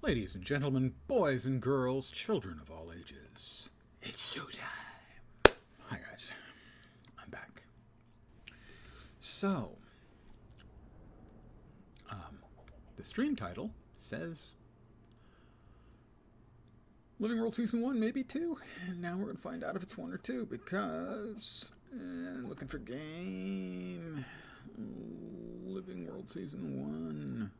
Ladies and gentlemen, boys and girls, children of all ages, it's showtime. Hi guys, I'm back. So, the stream title says Living World Season 1, maybe 2, and now we're going to find out if it's 1 or 2, because, looking for game, Living World Season 1,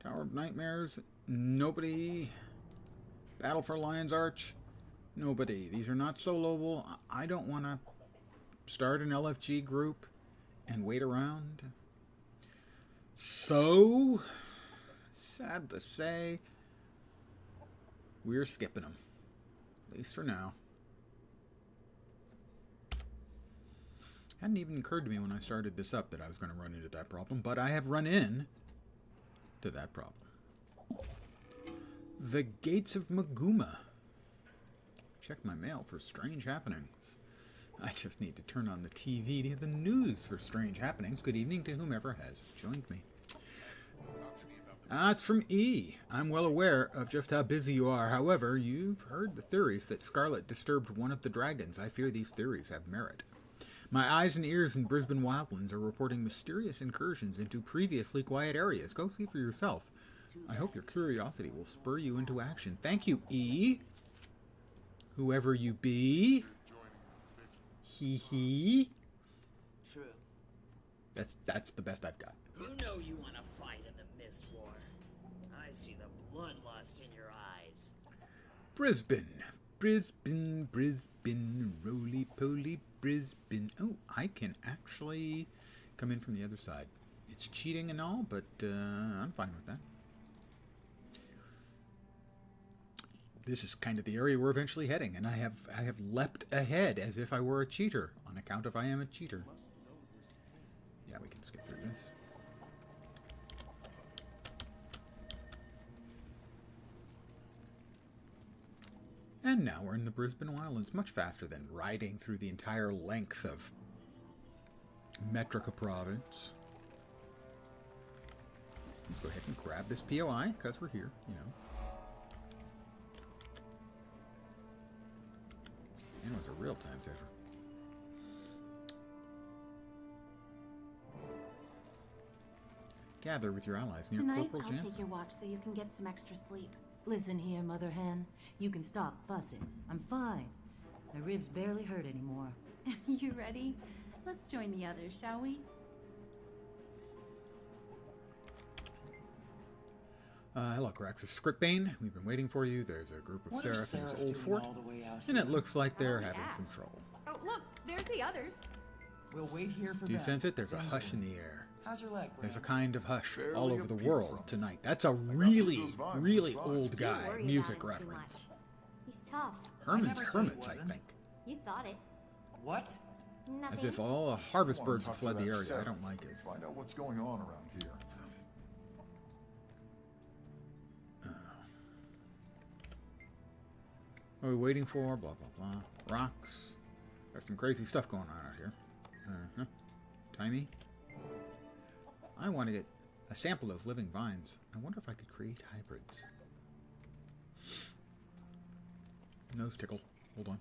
Tower of Nightmares, nobody, Battle for Lion's Arch, nobody. These are not soloable. I don't want to start an LFG group and wait around. So, sad to say, we're skipping them, at least for now. Hadn't even occurred to me when I started this up that I was going to run into that problem, but I have run in to that problem. The Gates of Maguma. Check my mail for strange happenings. I just need to turn on the TV to hear the news for strange happenings. Good evening to whomever has joined me. It's from E. I'm well aware of just how busy you are. However, you've heard the theories that Scarlet disturbed one of the dragons. I fear these theories have merit. My eyes and ears in Brisbane wildlands are reporting mysterious incursions into previously quiet areas. Go see for yourself. I hope your curiosity will spur you into action. Thank you, E. Whoever you be. Hee hee. True. That's the best I've got. You know you want to fight in the Mist War. I see the bloodlust in your eyes. Brisbane. Brisbane, Brisbane, roly-poly Brisbane. Oh, I can actually come in from the other side. It's cheating and all, but I'm fine with that. This is kind of the area we're eventually heading, and I have leapt ahead as if I were a cheater, on account of I am a cheater. Yeah, we can skip through this. And now we're in the Brisbane Wildlands, much faster than riding through the entire length of Metrica Province. Let's go ahead and grab this POI, because we're here, you know. And it was a real time saver. Gather with your allies near Tonight, Corporal I'll Jansen. take your watch so you can get some extra sleep. Listen here, Mother Hen. You can stop fussing. I'm fine. My ribs barely hurt anymore. You ready? Let's join the others, shall we? Hello, Caraxus Scriptbane. We've been waiting for you. There's a group of Seraph in this old fort, and it looks like they're having some trouble. Oh, look, there's the others. We'll wait here for Do you them. sense it? There's a hush in the air. How's your leg, There's a Brad? kind of hush Barely all a over the peep world from tonight. That's a those really, vines really just fine. old guy Don't worry music about it too reference. much. He's tough. Herman's never said he Hermits, I wasn't. think. You thought it. What? Nothing. As if all the harvest I wanna birds talk have to fled the that area. I Seraph don't like it. and find out what's going on around here. What are we waiting for? Blah, blah, blah. Rocks. There's some crazy stuff going on out here. Uh-huh. Timey. I want to get a sample of those living vines. I wonder if I could create hybrids. Nose tickle. Hold on.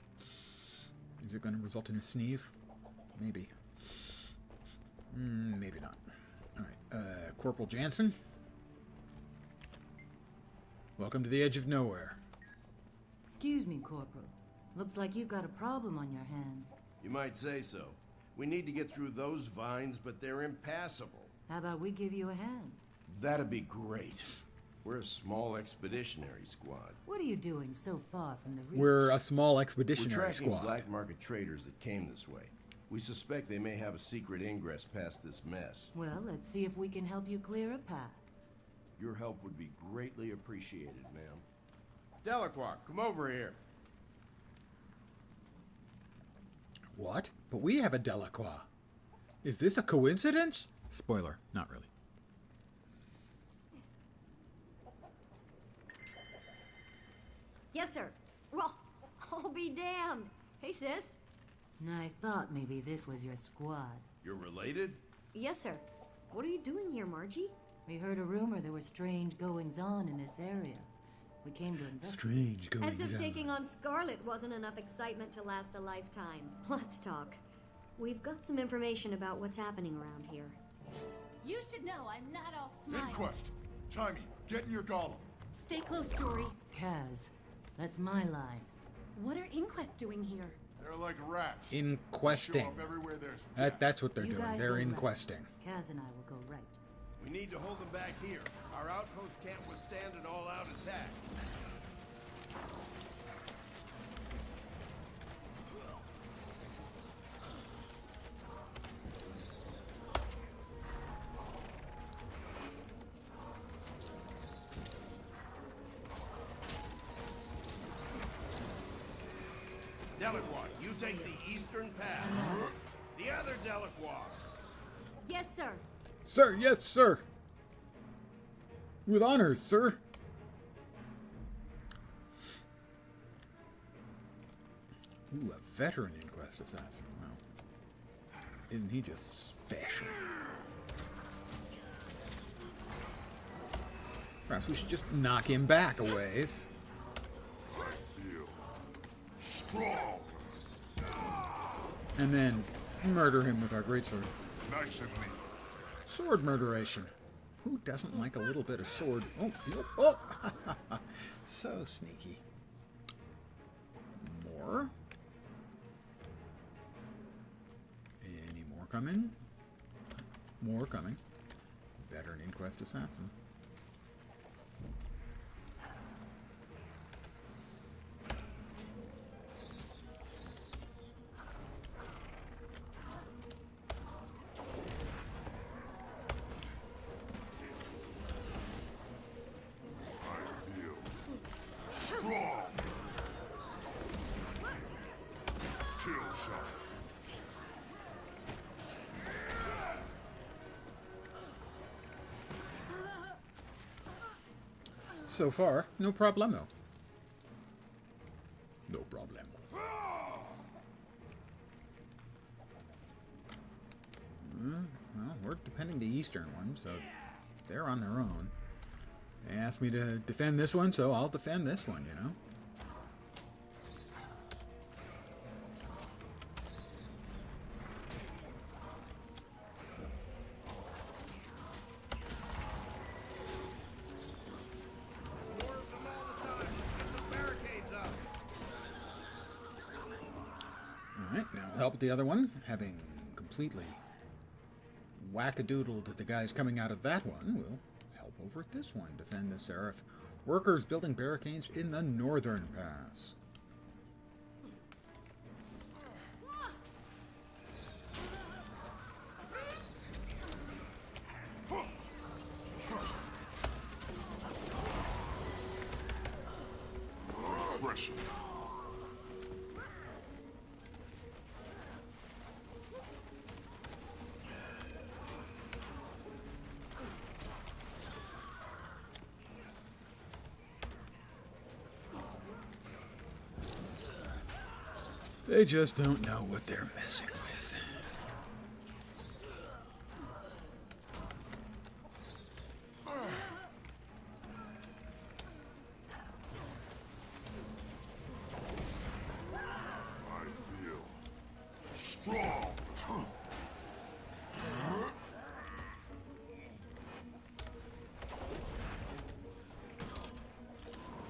Is it going to result in a sneeze? Maybe. Maybe not. Alright. Corporal Jansen. Welcome to the edge of nowhere. Excuse me, Corporal. Looks like you've got a problem on your hands. You might say so. We need to get through those vines, but they're impassable. How about we give you a hand? That'd be great. We're a small expeditionary squad. What are you doing so far from the reach? We're a small We're expeditionary tracking squad. black market traders that came this way. We suspect they may have a secret ingress past this mess. Well, let's see if we can help you clear a path. Your help would be greatly appreciated, ma'am. Delacroix, come over here. What? But we have a Delacroix. Is this a coincidence? Spoiler, not really. Yes, sir. Well, I'll be damned. Hey, sis. I thought maybe this was your squad. You're related? Yes, sir. What are you doing here, Margie? We heard a rumor there were strange goings-on in this area. We came to investigate. Strange goings As if on. taking on Scarlet wasn't enough excitement to last a lifetime. Let's talk. We've got some information about what's happening around here. You should know I'm not all smile. Inquest! Timey, get in your golem. Stay close, Jory. Kaz, that's my line. What are inquests doing here? They're like rats. Inquesting. Show up everywhere there's death. That's what they're You doing. guys They're go left. inquesting. Kaz and I will go right. We need to hold them back here. Our outpost can't withstand an all-out attack. Delacroix, you take the eastern path. The other Delacroix. Yes, sir. Sir, yes, sir. With honors, sir. Ooh, a veteran inquest assassin. Wow. Isn't he just special? Perhaps we should just knock him back a ways. Feel strong. And then murder him with our greatsword. Nice and neat. Sword murderation. Who doesn't like a little bit of sword? Oh, oh! So sneaky. More? Any more coming? More coming. Veteran inquest assassin. I feel strong. Kill shot. So far, no problemo. No problemo. Well, we're defending the eastern one, so they're on their own. They asked me to defend this one, so I'll defend this one, you know? Four of them all the time. Get some barricades up. Alright, now we'll help with the other one, having completely whack-a-doodled the guys coming out of that one. We'll help over at this one, defend the Seraph. Workers building barricades in the northern pass. Pressure. They just don't know what they're messing with. I feel strong.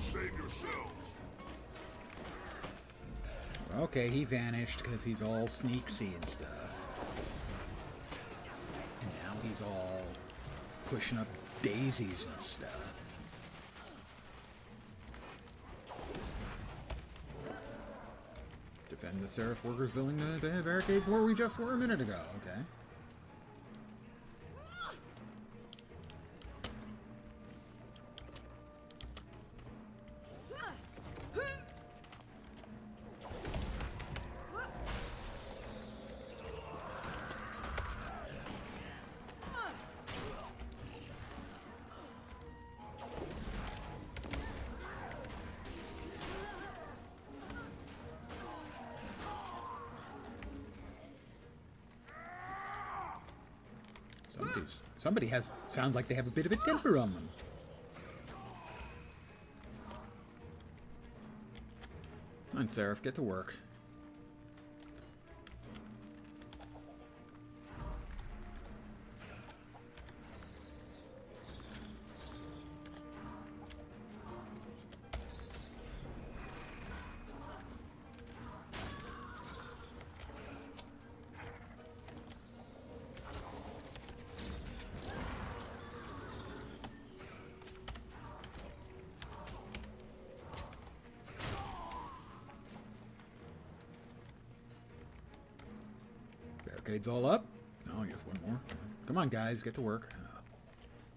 Save yourselves. Okay, he vanished because he's all sneaky and stuff. And now he's all pushing up daisies and stuff. Defend the Seraph workers building the barricades where we just were a minute ago. Okay. Somebody sounds like they have a bit of a temper on them. Come on, Seraph, get to work. Barricades all up. Oh, I guess one more. Come on, guys, get to work.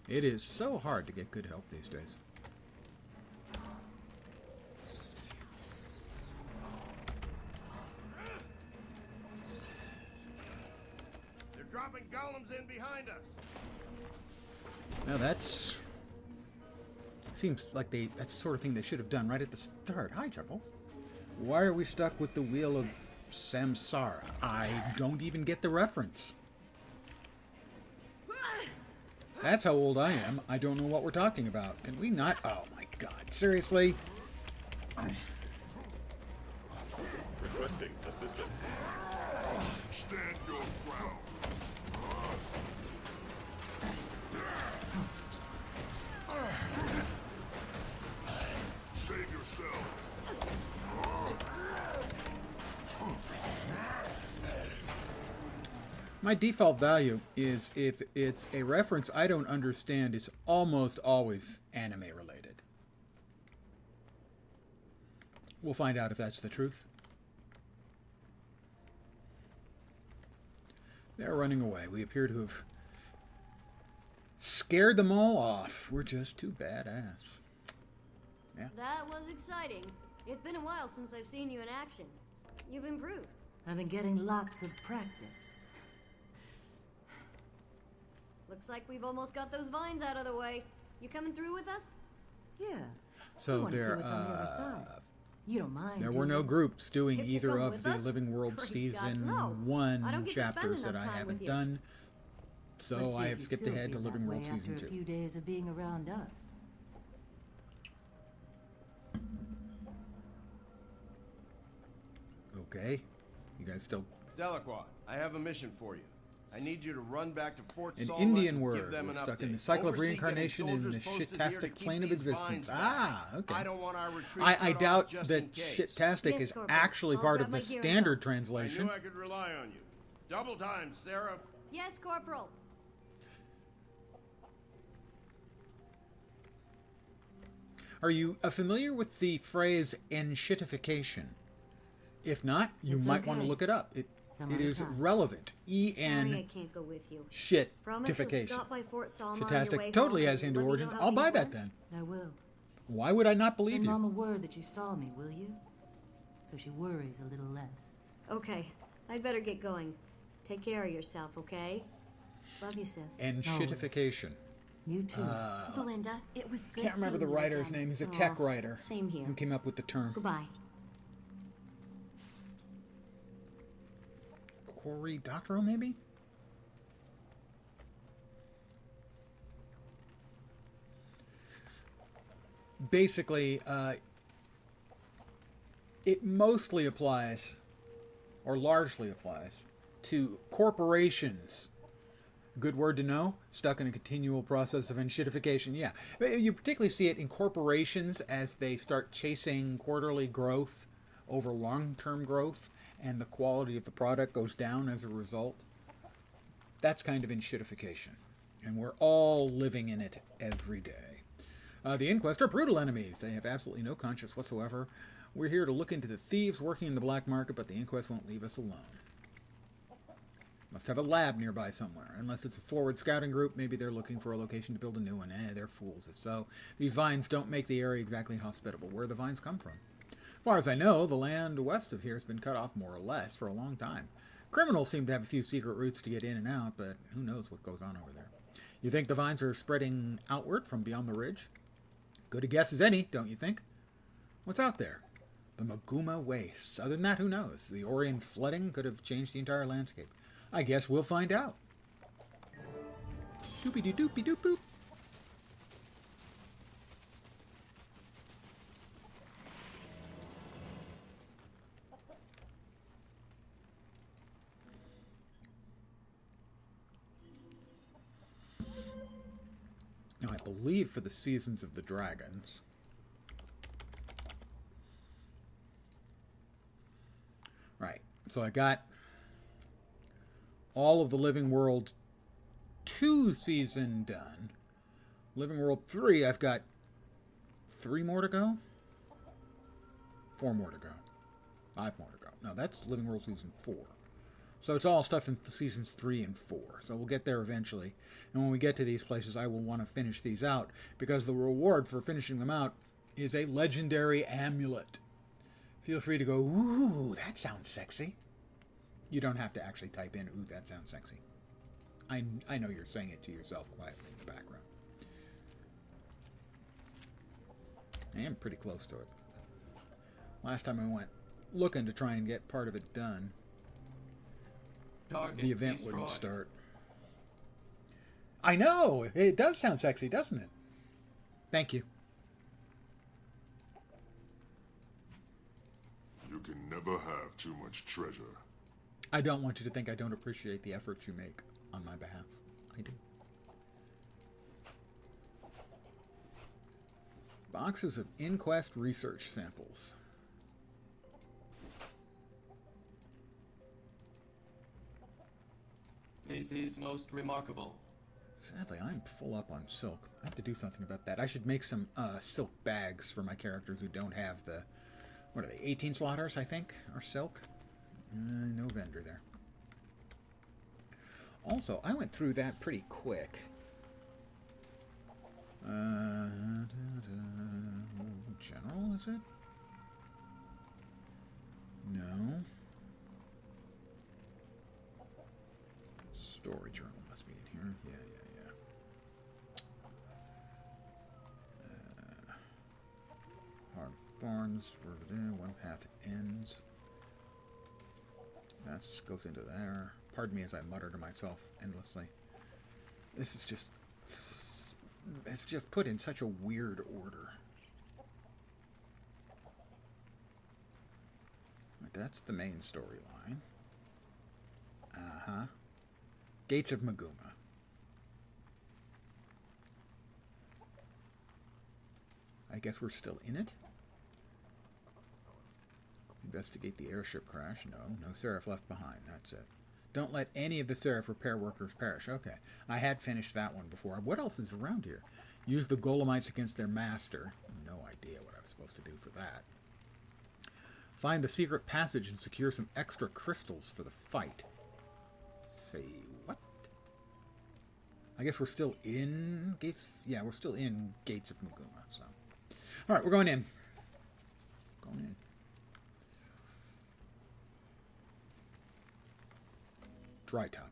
It is so hard to get good help these days. They're dropping golems in behind us. Now that's... Seems like that's the sort of thing they should have done right at the start. Hi, Chuckles. Why are we stuck with the Wheel of Samsara? I don't even get the reference. That's how old I am. I don't know what we're talking about. Can we not? Oh my god. Seriously? Requesting assistance. Stand your ground. Save yourself. My default value is if it's a reference I don't understand, it's almost always anime related. We'll find out if that's the truth. They're running away. We appear to have scared them all off. We're just too badass. Yeah. That was exciting. It's been a while since I've seen you in action. You've improved. I've been getting lots of practice. Looks like we've almost got those vines out of the way. You coming through with us? Yeah. So we want to see there, what's on the other side. You don't mind, there do were no you? groups doing If you either come of with the us? Living World Great Season gods, no. I 1 don't get to spend chapters that enough I time haven't with you. done. So Let's see I if have you skipped still ahead to feel Living that World way Season after 2. a few days of being around us. Okay. You guys still... Delacroix, I have a mission for you. I need you to run back to Fort An Salma Indian and word. give them We're an stuck in update. the cycle of Oversee getting reincarnation in soldiers the posted here to shitastic keep plane of these existence. vines back. Ah, okay. I don't want our retreat I cut off doubt just that in case. shitastic Yes, is Corporal. actually I'll part grab of my the gear and standard help. translation. I knew I could rely on you. Double time, Seraph. Yes, Corporal. Are you familiar with the phrase enshittification? If not, you It's might want to okay. look it up. Some It other is time. relevant. Sorry I E-N can't go with you. Promise you'll shittification. stop by Fort Salma on your way Shitastic home totally and has Hindu let me know origins. how I'll buy things that went. then. I will. Why would I not believe Send you? Mama word that you saw me, will you? So she worries a little less. Okay, I'd better get going. Take care of yourself, okay? Love you, sis. Enshittification. You too. Belinda, it was good Can't remember the seeing you writer's again. name. He's a tech Aw, writer same here. who came up with the term. Goodbye. Cory Doctorow, maybe? Basically, it mostly applies, or largely applies, to corporations. Good word to know. Stuck in a continual process of enshittification. Yeah. You particularly see it in corporations as they start chasing quarterly growth over long-term growth, and the quality of the product goes down as a result. That's kind of enshittification. And we're all living in it every day. The Inquest are brutal enemies. They have absolutely no conscience whatsoever. We're here to look into the thieves working in the black market, but the Inquest won't leave us alone. Must have a lab nearby somewhere. Unless it's a forward scouting group, maybe they're looking for a location to build a new one. They're fools if so. These vines don't make the area exactly hospitable. Where do the vines come from? As far as I know, the land west of here has been cut off more or less for a long time. Criminals seem to have a few secret routes to get in and out, but who knows what goes on over there. You think the vines are spreading outward from beyond the ridge? Good a guess as any, don't you think? What's out there? The Maguma Wastes. Other than that, who knows? The Orion flooding could have changed the entire landscape. I guess we'll find out. Doopy-doo-doopy-doop-boop. believe, for the Seasons of the Dragons. Right. So I got all of the Living World 2 season done. Living World 3, I've got 3 more to go? 4 more to go. 5 more to go. No, that's Living World Season 4. So it's all stuff in Seasons 3 and 4. So we'll get there eventually. And when we get to these places, I will want to finish these out, because the reward for finishing them out is a legendary amulet. Feel free to go, ooh, that sounds sexy. You don't have to actually type in, ooh, that sounds sexy. I know you're saying it to yourself quietly in the background. I am pretty close to it. Last time I went looking to try and get part of it done, the event wouldn't start. I know! It does sound sexy, doesn't it? Thank you. You can never have too much treasure. I don't want you to think I don't appreciate the efforts you make on my behalf. I do. Boxes of Inquest research samples. This is most remarkable. Sadly, I'm full up on silk. I have to do something about that. I should make some silk bags for my characters who don't have the... What are they? 18 slaughters, I think, are silk. No vendor there. Also, I went through that pretty quick. General, is it? No. Story journal must be in here. Yeah. Hard Thorns, one path ends. That goes into there. Pardon me as I mutter to myself endlessly. This is just... It's just put in such a weird order. That's the main storyline. Uh-huh. Gates of Maguma. I guess we're still in it? Investigate the airship crash. No Seraph left behind. That's it. Don't let any of the Seraph repair workers perish. Okay. I had finished that one before. What else is around here? Use the Golemites against their master. No idea what I was supposed to do for that. Find the secret passage and secure some extra crystals for the fight. Say what? I guess we're still in Gates... Yeah, we're still in Gates of Maguma, so... Alright, we're going in. Going in. Dry Top.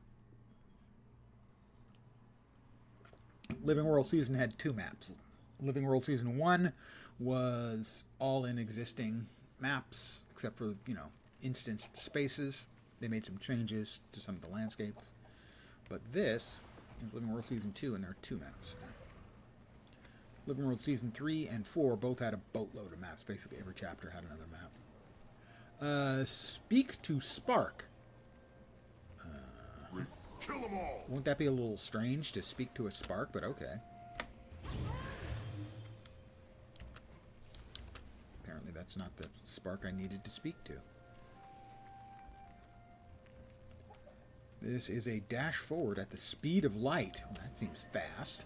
Living World Season had 2 maps. Living World Season 1 was all in existing maps, except for, instanced spaces. They made some changes to some of the landscapes. But this is Living World Season 2, and there are 2 maps. Living World Season 3 and 4 both had a boatload of maps. Basically, every chapter had another map. Speak to Spark. Kill them all! Won't that be a little strange to speak to a Spark, but okay. Apparently that's not the Spark I needed to speak to. This is a dash forward at the speed of light. Well, that seems fast.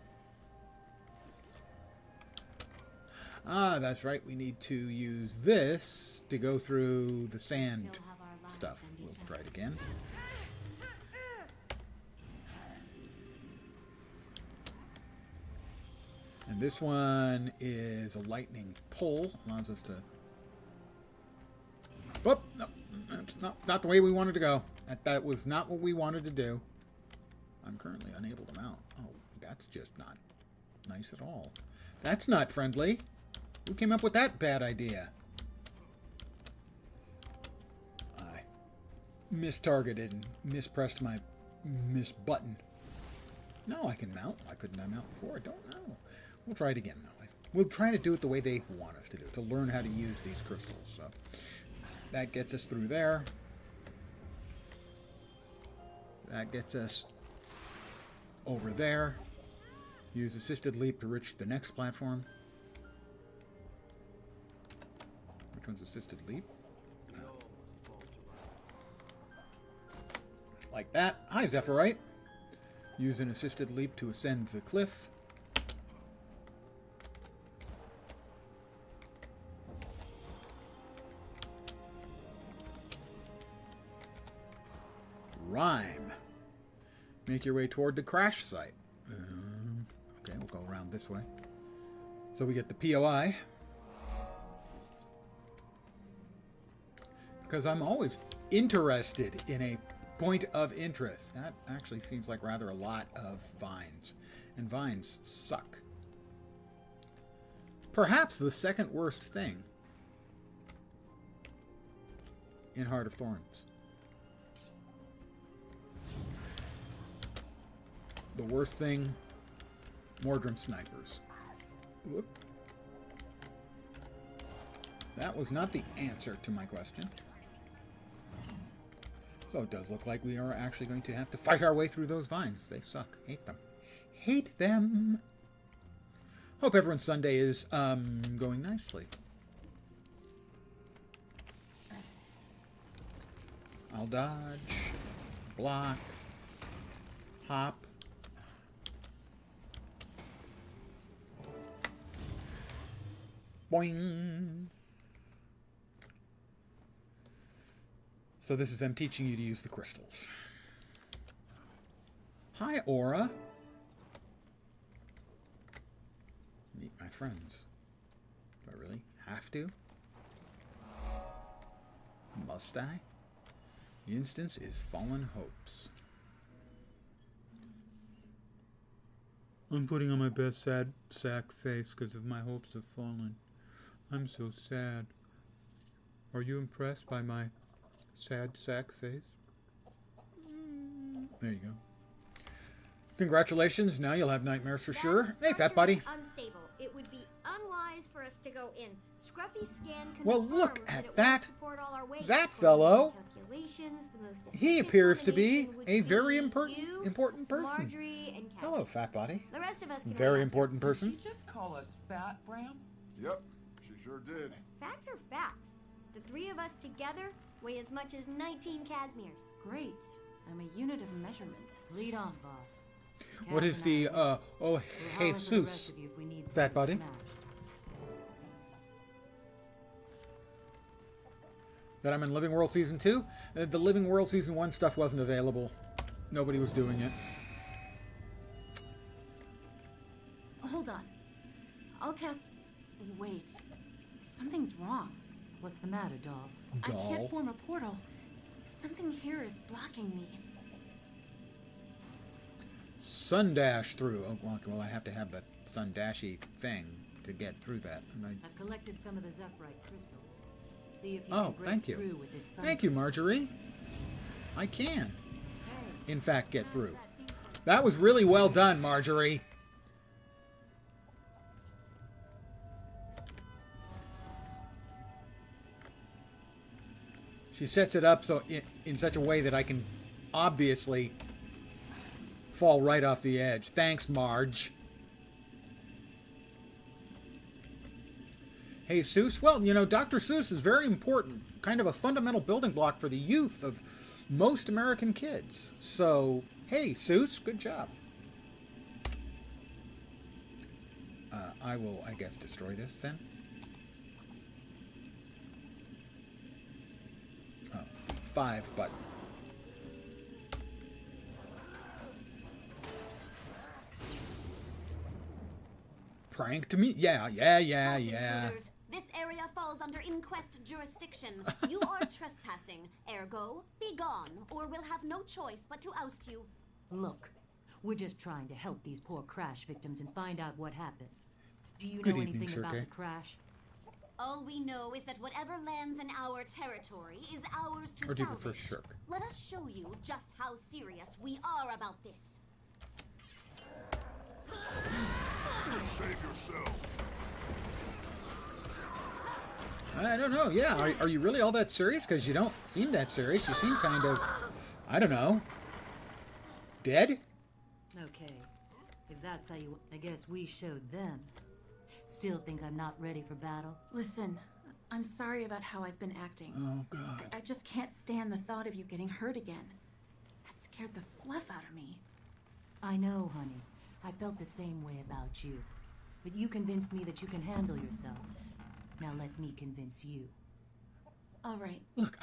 Ah, that's right. We need to use this to go through the sand stuff. We'll try it again. And this one is a lightning pull. Allows us to... Oh, no, that's not the way we wanted to go. That was not what we wanted to do. I'm currently unable to mount. Oh, that's just not nice at all. That's not friendly. Who came up with that bad idea? I mistargeted and mispressed my miss button. No, I can mount. Why couldn't I mount before? I don't know. We'll try it again, though. We'll try to do it the way they want us to do it, to learn how to use these crystals. So that gets us through there. That gets us over there. Use assisted leap to reach the next platform. Which one's assisted leap? Like that. Hi, Zephyrite. Use an assisted leap to ascend the cliff. Rhyme. Make your way toward the crash site. Okay, we'll go around this way. So we get the POI. Because I'm always interested in a point of interest. That actually seems like rather a lot of vines. And vines suck. Perhaps the second worst thing in Heart of Thorns. The worst thing, Mordrim snipers. Whoop. That was not the answer to my question. So it does look like we are actually going to have to fight our way through those vines. They suck. Hate them. Hate them. Hope everyone's Sunday is going nicely. I'll dodge, block, hop. Boing. So this is them teaching you to use the crystals. Hi, Aura. Meet my friends. Do I really have to? Must I? The instance is Fallen Hopes. I'm putting on my best sad sack face because of my hopes have fallen. I'm so sad. Are you impressed by my sad sack face? There you go. Congratulations, now you'll have nightmares for sure. Hey, fat buddy. Unstable. It would be unwise for us to go in. Scruffy scan Well, look confirms at it that. won't support all our weight. That According to fellow. calculations, the most He efficient appears to be combination would a very be you, important person. Marjorie, and Cassie. Hello, fat body. The rest of us can Very run. important person. Did she just call us fat, Bram? Yep, she sure did. Facts are facts. The three of us together weigh as much as 19 Casimirs. Great. I'm a unit of measurement. Lead on, boss. What is the, We'll holler for the rest Jesus. of you if we need Fat something buddy? smashed. That I'm in Living World Season 2? The Living World Season 1 stuff wasn't available. Nobody was doing it. Hold on. I'll cast... Wait. Something's wrong. What's the matter, doll? I Doll. can't form a portal. Something here is blocking me. Sun dash through. Oh, well, I have to have that sun dashy thing to get through that. And I've collected some of the Zephyrite crystals. See if you Oh, can break thank you. through with this sun Thank you, crystal. Marjorie. I can, Hey, in fact, get through. that beast- That was really well done, Marjorie. She sets it up so in such a way that I can obviously fall right off the edge. Thanks, Marge. Hey, Seuss. Well, you know, Dr. Seuss is very important, kind of a fundamental building block for the youth of most American kids. So, hey, Seuss, good job. I will, I guess, destroy this then. Oh, it's the 5 button. Pranked me? Yeah. Intruders, this area falls under inquest jurisdiction. You are trespassing. Ergo, be gone, or we'll have no choice but to oust you. Look, we're just trying to help these poor crash victims and find out what happened. Do you Good know evening, anything about Shirkey. the crash? All we know is that whatever lands in our territory is ours to Or do you salvage. prefer Shirk? Let us show you just how serious we are about this. Save yourself. I don't know. Yeah, are you really all that serious? Because you don't seem that serious. You seem kind of, I don't know, dead? Okay. If that's how you... I guess we showed them. Still think I'm not ready for battle? Listen, I'm sorry about how I've been acting. Oh, God. I just can't stand the thought of you getting hurt again. That scared the fluff out of me. I know, honey. I felt the same way about you. But you convinced me that you can handle yourself. Now let me convince you. All right. Look,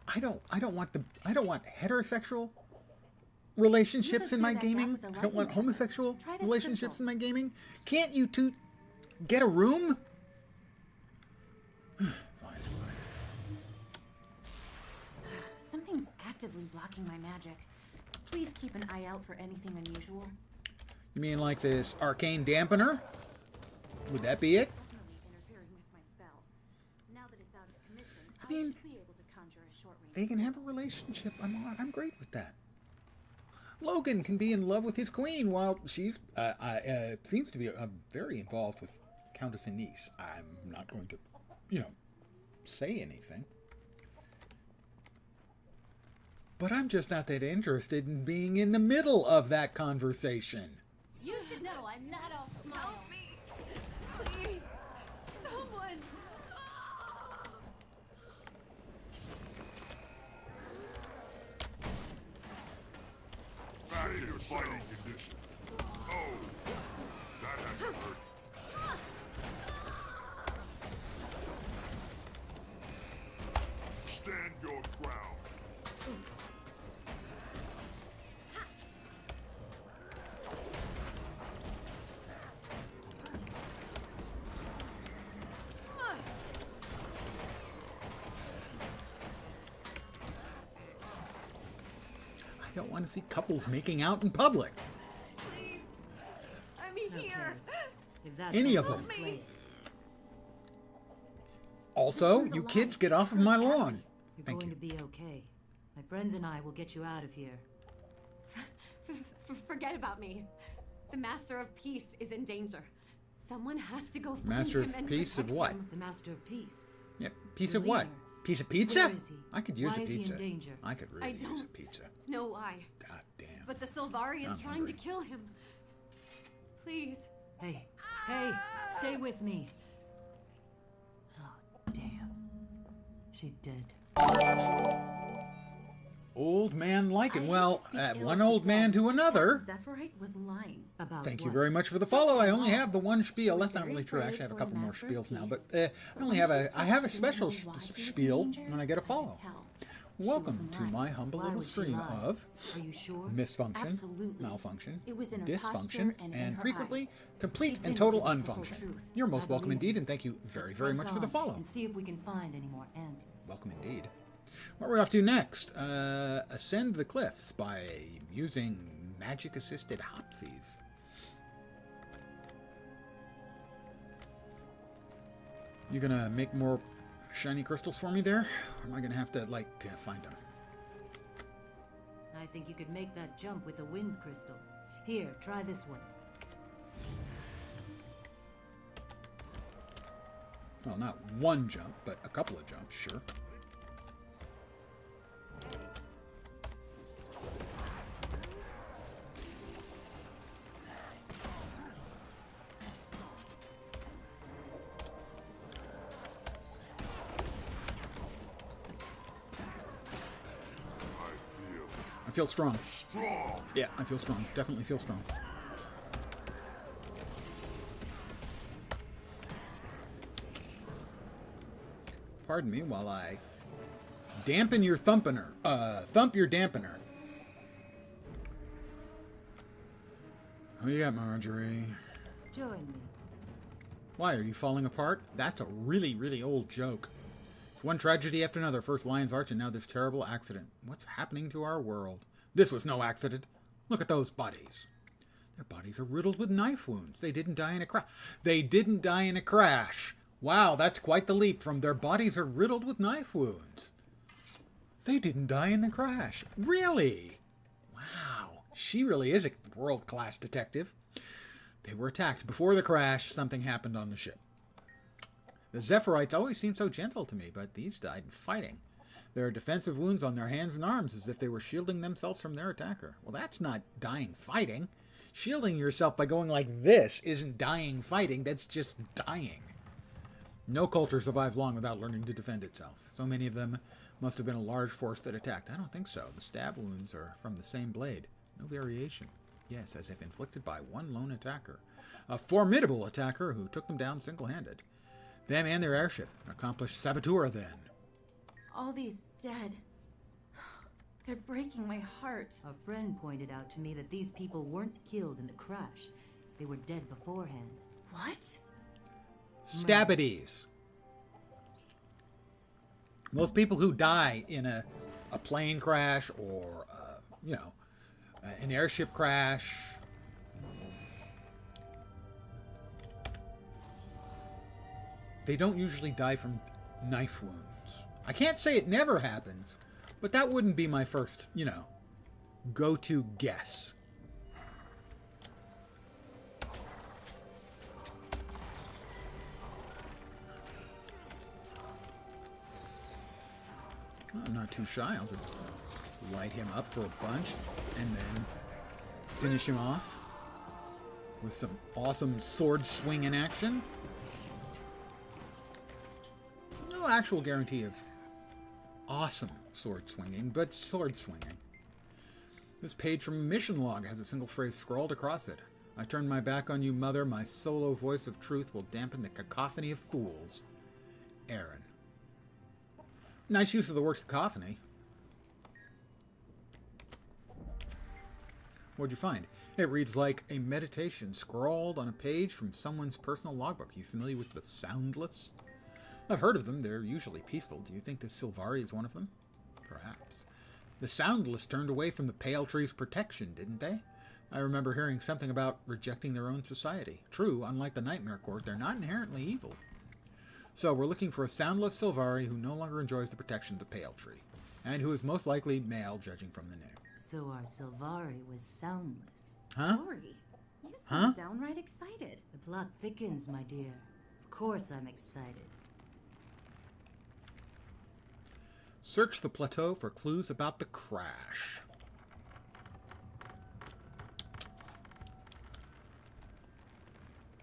I don't want heterosexual relationships in my clear that gap gaming. with the I don't want lightning. homosexual Try this relationships crystal. in my gaming. Can't you two get a room? Fine. Something's actively blocking my magic. Please keep an eye out for anything unusual. You mean like this arcane dampener? Would that be it? Definitely interfering with my spell. Now that it's out of commission, I mean, should be able to conjure a short range. They can have a relationship. I'm great with that. Logan can be in love with his queen while she's seems to be very involved with Countess Anise. I'm not going to, say anything. But I'm just not that interested in being in the middle of that conversation. You should know I'm not all smiles. Help me! Please! Someone! Back to your fighting condition. Oh, that had to hurt. Stand your ground. I don't want to see couples making out in public. Please! I'm Okay. here! If that's Any how of you them. play it. Also, one's you alive. kids get off of my lawn. You're Thank going you. to be okay. My friends and I will get you out of here. Forget about me. The Master of Peace is in danger. Someone has to go find Master him of and Peace of protect what? him. The Master of Peace. Yeah, piece The of what? leader. Piece of pizza? Where is he? I could use Why a is he in pizza. danger? I could really I use a don't- pizza. No, why? God damn. But the Sylvari is I'm trying hungry. to kill him. Please. Hey, stay with me. Oh, damn. She's dead. Old man liking. I Well, hate to speak ill one of the old man dead. to another. That Zephyrite was lying. About Thank you what? very much for the follow. I only have the one spiel. was That's not very really true. I afraid actually have a for couple the more Master of spiels now, Peace. but I only When have she a. I said have a she special didn't know why she was in spiel danger, when I get a I could follow. tell. Welcome wasn't to lying. my humble Why little would she stream lie? of Are you sure? misfunction, Absolutely. malfunction, It was in her dysfunction, posture and in her frequently eyes. complete She and didn't total give us the full unfunction. truth. You're most I welcome believe indeed, you. and thank you very, Let's very press much for the on follow. And see if we can find any more answers. Welcome indeed. What are we off to next? Ascend the cliffs by using magic-assisted hopsies. You gonna make more shiny crystals for me there? Or am I gonna have to, find them? I think you could make that jump with a wind crystal. Here, try this one. Well, not one jump, but a couple of jumps, sure. I feel strong. Strong. Yeah, I feel strong. Definitely feel strong. Pardon me while I dampen your thumpener. Thump your dampener. Oh, you got Marjorie. Join me. Why, are you falling apart? That's a really, really old joke. It's one tragedy after another. First Lion's Arch and now this terrible accident. What's happening to our world? This was no accident. Look at those bodies. Their bodies are riddled with knife wounds. They didn't die in a crash. They didn't die in a crash. Wow, that's quite the leap from their bodies are riddled with knife wounds. They didn't die in the crash. Really? Wow, she really is a world-class detective. They were attacked. Before the crash, something happened on the ship. The Zephyrite always seemed so gentle to me, but these died in fighting. There are defensive wounds on their hands and arms, as if they were shielding themselves from their attacker. Well, that's not dying fighting. Shielding yourself by going like this isn't dying fighting, that's just dying. No culture survives long without learning to defend itself. So many of them must have been a large force that attacked. I don't think so. The stab wounds are from the same blade. No variation. Yes, as if inflicted by one lone attacker. A formidable attacker who took them down single-handed. Them and their airship. An accomplished saboteur then. All these dead. They're breaking my heart. A friend pointed out to me that these people weren't killed in the crash. They were dead beforehand. What? Stabbities. Most people who die in a plane crash or, an airship crash, they don't usually die from knife wounds. I can't say it never happens, but that wouldn't be my first, go-to guess. I'm not too shy. I'll just light him up for a bunch and then finish him off with some awesome sword swinging action. No actual guarantee of awesome sword swinging, but sword swinging. This page from a mission log has a single phrase scrawled across it. I turn my back on you, mother. My solo voice of truth will dampen the cacophony of fools. Aaron. Nice use of the word cacophony. What'd you find? It reads like a meditation scrawled on a page from someone's personal logbook. You familiar with the Soundless? I've heard of them. They're usually peaceful. Do you think the Sylvari is one of them? Perhaps. The Soundless turned away from the Pale Tree's protection, didn't they? I remember hearing something about rejecting their own society. True, unlike the Nightmare Court, they're not inherently evil. So we're looking for a Soundless Sylvari who no longer enjoys the protection of the Pale Tree, and who is most likely male, judging from the name. So our Sylvari was soundless. Huh? Sorry. You seem downright excited. The plot thickens, my dear. Of course I'm excited. Search the plateau for clues about the crash.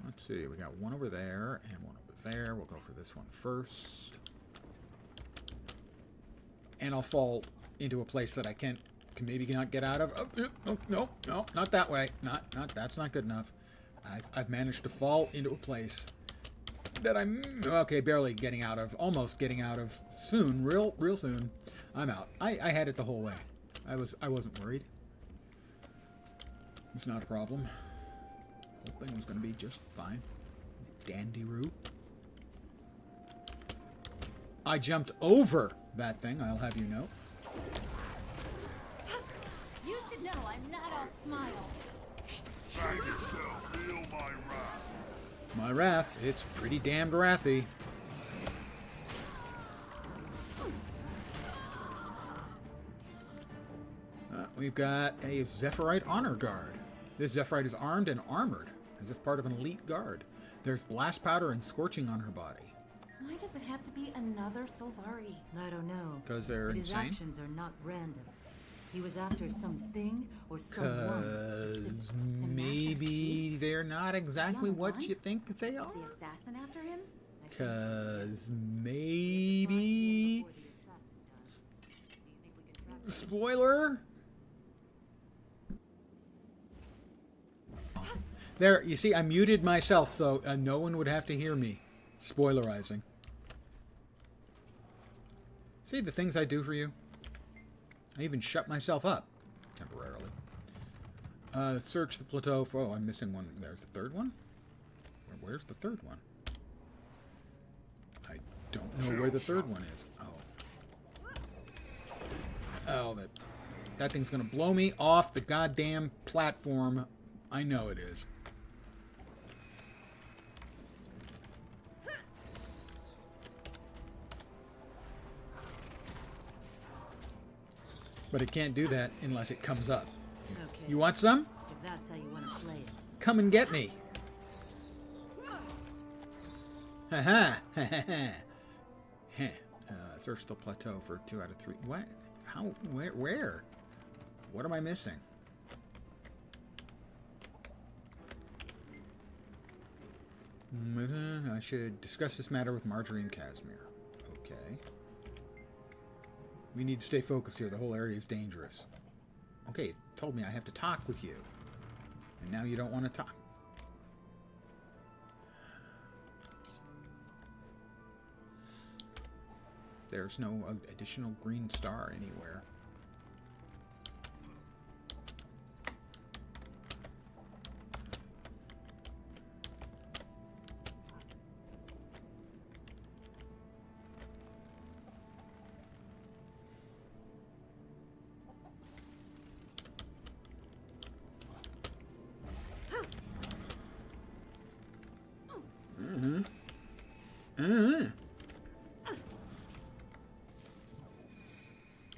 Let's see, we got one over there and one over there. We'll go for this one first. And I'll fall into a place that I can maybe not get out of. Oh, no, not that way. That's not good enough. I've managed to fall into a place that I'm, barely getting out of, almost getting out of soon, real soon. I'm out. I had it the whole way. I wasn't worried. It's not a problem. The whole thing was going to be just fine. Dandy-roo. I jumped over that thing, I'll have you know. You should know I'm not all smiles. Find yourself, feel my wrath. My wrath, it's pretty damned wrathy. We've got a Zephyrite Honor Guard. This Zephyrite is armed and armored, as if part of an elite guard. There's blast powder and scorching on her body. Why does it have to be another Sylvari? I don't know. Because they're but insane? his actions are not random. He was after something or someone specific. Because maybe they're not exactly what you think they are. Is the assassin after him? Because maybe... Spoiler? There, you see, I muted myself so no one would have to hear me spoilerizing. See the things I do for you? I even shut myself up temporarily. Search the plateau for... Oh, I'm missing one. There's the third one? Where's the third one? I don't know where the third one is. Oh, that thing's gonna blow me off the goddamn platform. I know it is. But it can't do that unless it comes up. Okay. You want some? If that's how you want to play it. Come and get me. Ha ha. Search the plateau for 2 out of 3. What? How? Where? What am I missing? I should discuss this matter with Marjorie and Casimir. Okay. We need to stay focused here. The whole area is dangerous. Okay, it told me I have to talk with you. And now you don't want to talk. There's no additional green star anywhere.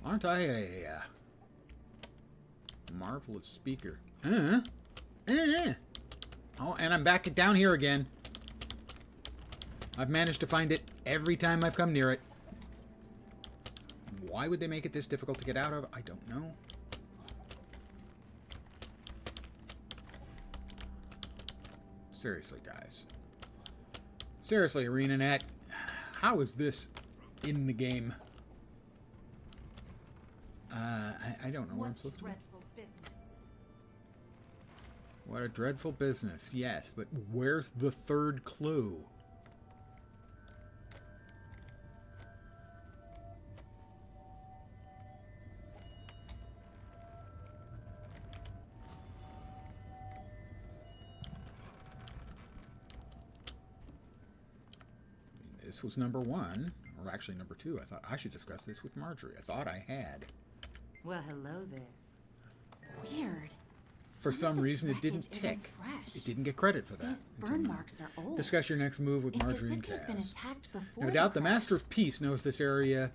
Aren't I a marvelous speaker? Oh, and I'm back down here again. I've managed to find it every time I've come near it. Why would they make it this difficult to get out of? I don't know. Seriously, guys. Seriously, ArenaNet. How is this in the game? I don't know where I'm supposed to be. What a dreadful business. Yes, but where's the third clue? This was number 1, or actually number 2. I thought I should discuss this with Marjorie. I thought I had. Well, hello there. Weird. For some reason, it didn't tick. It didn't get credit for that. These burn marks are old. Discuss your next move with Marjorie and It's as if they've been Kaz. attacked before. No doubt the Master of Peace knows this area.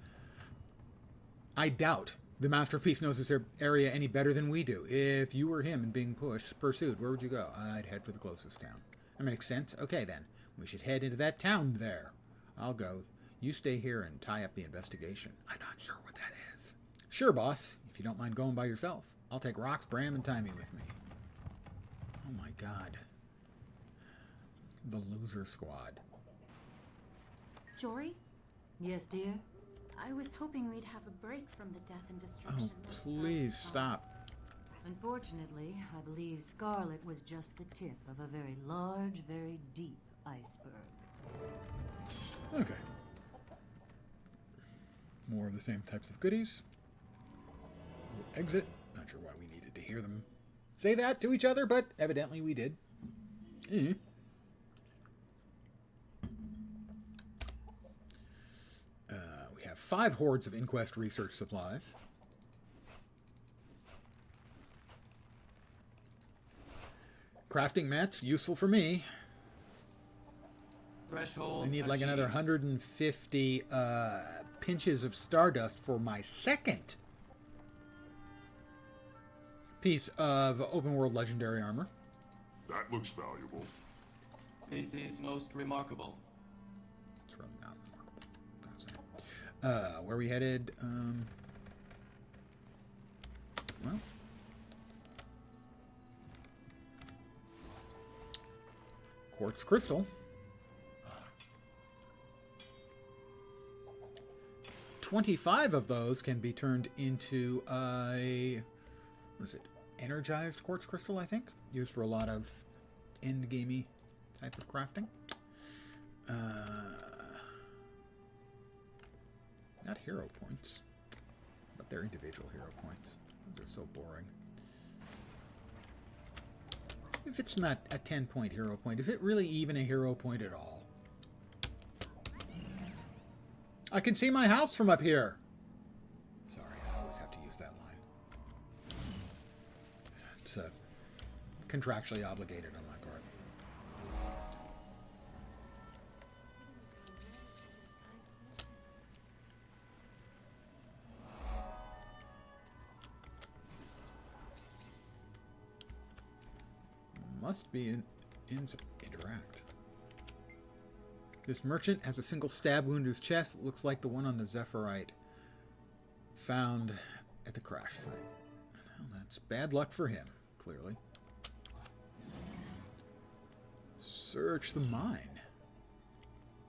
I doubt the Master of Peace knows this area any better than we do. If you were him and being pursued, where would you go? I'd head for the closest town. That makes sense. Okay, then. We should head into that town there. I'll go. You stay here and tie up the investigation. I'm not sure what that is. Sure, boss. If you don't mind going by yourself. I'll take Rox, Bram, and Timmy with me. Oh my god. The loser squad. Jory, Yes, dear? I was hoping we'd have a break from the death and destruction. Oh, that started please this all. stop. Unfortunately, I believe Scarlet was just the tip of a very large, very deep iceberg. Okay. More of the same types of goodies. We'll exit. Not sure why we needed to hear them say that to each other, but evidently we did. We have 5 hordes of Inquest research supplies. Crafting mats, useful for me. Threshold. I need like achieved. another 150 pinches of stardust for my second piece of open world legendary armor. That looks valuable. This is most remarkable. It's really not remarkable. That's it. Where we headed? Well, quartz crystal. 25 of those can be turned into a, what is it, energized quartz crystal, I think, used for a lot of end-gamey type of crafting. Not hero points, but they're individual hero points. Those are so boring. If it's not a 10-point hero point, is it really even a hero point at all? I can see my house from up here. Sorry, I always have to use that line. It's contractually obligated on my part. Must be in interact. This merchant has a single stab wound to his chest. It looks like the one on the Zephyrite found at the crash site. Well, that's bad luck for him, clearly. Search the mine.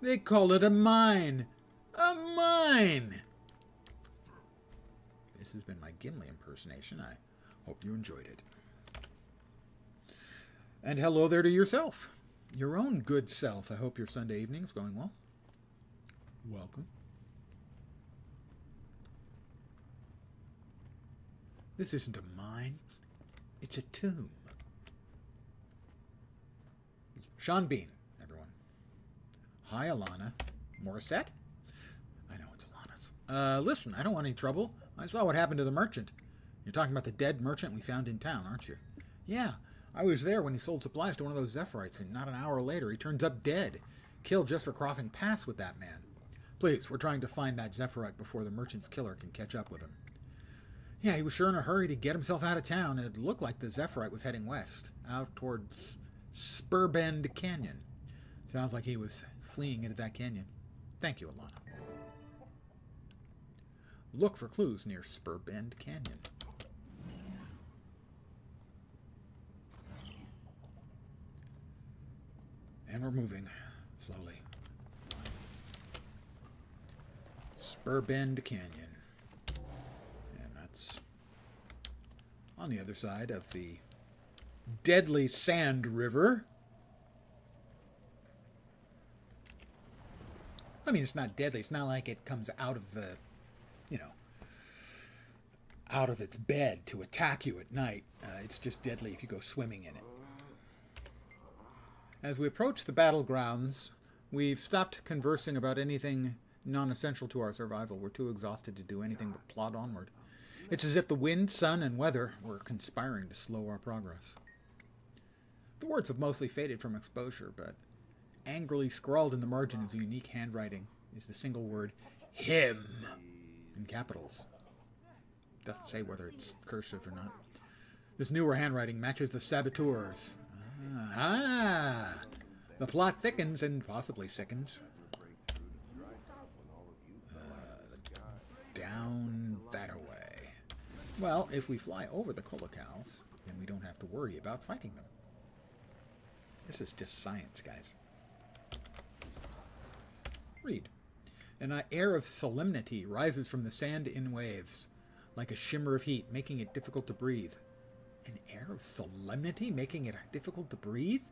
They call it a mine. A mine! This has been my Gimli impersonation. I hope you enjoyed it. And hello there to yourself. Your own good self. I hope your Sunday evening's going well. Welcome. This isn't a mine. It's a tomb. Sean Bean, everyone. Hi, Alana. Morissette? I know it's Alana's. Listen, I don't want any trouble. I saw what happened to the merchant. You're talking about the dead merchant we found in town, aren't you? Yeah, I was there when he sold supplies to one of those Zephyrites, and not an hour later he turns up dead. Killed just for crossing paths with that man. Please, we're trying to find that Zephyrite before the merchant's killer can catch up with him. Yeah, he was sure in a hurry to get himself out of town. It looked like the Zephyrite was heading west, out towards Spurbend Canyon. Sounds like he was fleeing into that canyon. Thank you, Alana. Look for clues near Spurbend Canyon. And we're moving slowly. Spurbend Canyon. And that's on the other side of the deadly Sand River. I mean, it's not deadly. It's not like it comes out of the, out of its bed to attack you at night. It's just deadly if you go swimming in it. As we approach the battlegrounds, we've stopped conversing about anything non-essential to our survival. We're too exhausted to do anything but plod onward. It's as if the wind, sun, and weather were conspiring to slow our progress. The words have mostly faded from exposure, but angrily scrawled in the margin is a unique handwriting, is the single word, him, in capitals. Doesn't say whether it's cursive or not. This newer handwriting matches the saboteurs. The plot thickens and possibly sickens. Down that way. Well, if we fly over the Kolokals, then we don't have to worry about fighting them. This is just science, guys. Read. An air of solemnity rises from the sand in waves, like a shimmer of heat, making it difficult to breathe. An air of solemnity making it difficult to breathe?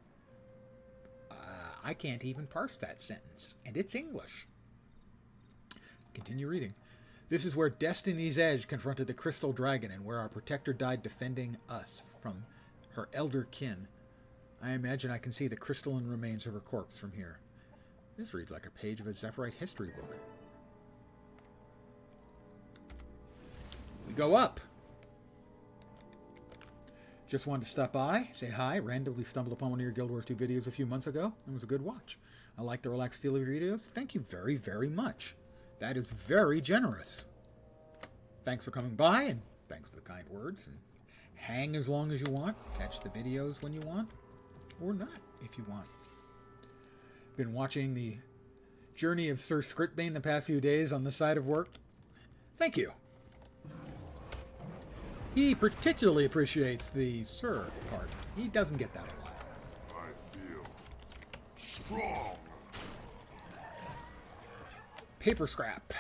I can't even parse that sentence, and it's English. Continue reading. This is where Destiny's Edge confronted the Crystal Dragon and where our protector died defending us from her elder kin. I imagine I can see the crystalline remains of her corpse from here. This reads like a page of a Zephyrite history book. We go up. Just wanted to stop by, say hi, randomly stumbled upon one of your Guild Wars 2 videos a few months ago. It was a good watch. I like the relaxed feel of your videos. Thank you very, very much. That is very generous. Thanks for coming by, and thanks for the kind words. And hang as long as you want. Catch the videos when you want, or not if you want. Been watching the journey of Sir Scriptbane the past few days on the side of work. Thank you. He particularly appreciates the Sir part. He doesn't get that a lot. I feel strong. Paper Scrap.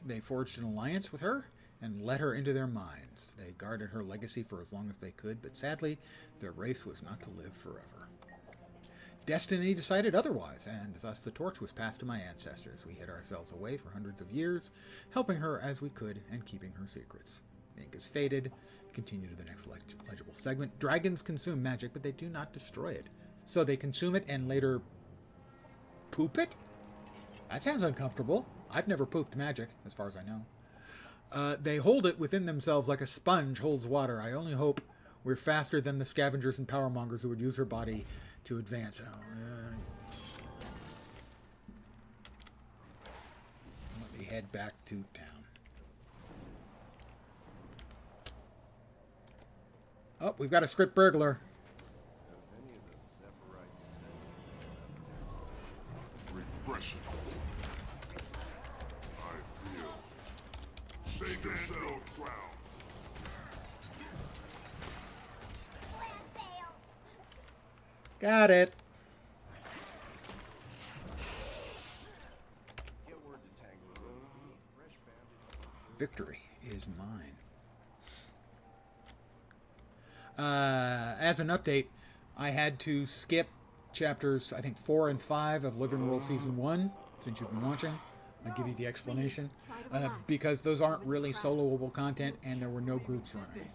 They forged an alliance with her and let her into their minds. They guarded her legacy for as long as they could, but sadly, their race was not to live forever. Destiny decided otherwise, and thus the torch was passed to my ancestors. We hid ourselves away for hundreds of years, helping her as we could and keeping her secrets. Ink is faded. Continue to the next legible segment. Dragons consume magic, but they do not destroy it. So they consume it and later poop it? That sounds uncomfortable. I've never pooped magic, as far as I know. They hold it within themselves like a sponge holds water. I only hope we're faster than the scavengers and powermongers who would use her body to advance. Let me head back to town. Oh, we've got a script burglar. Repression. I feel. Save yourself, ground. Got it. As an update, I had to skip chapters, I think, 4 and 5 of Living World Season 1, since you've been watching. I'll give you the explanation. Because those aren't really soloable content, and there were no groups running.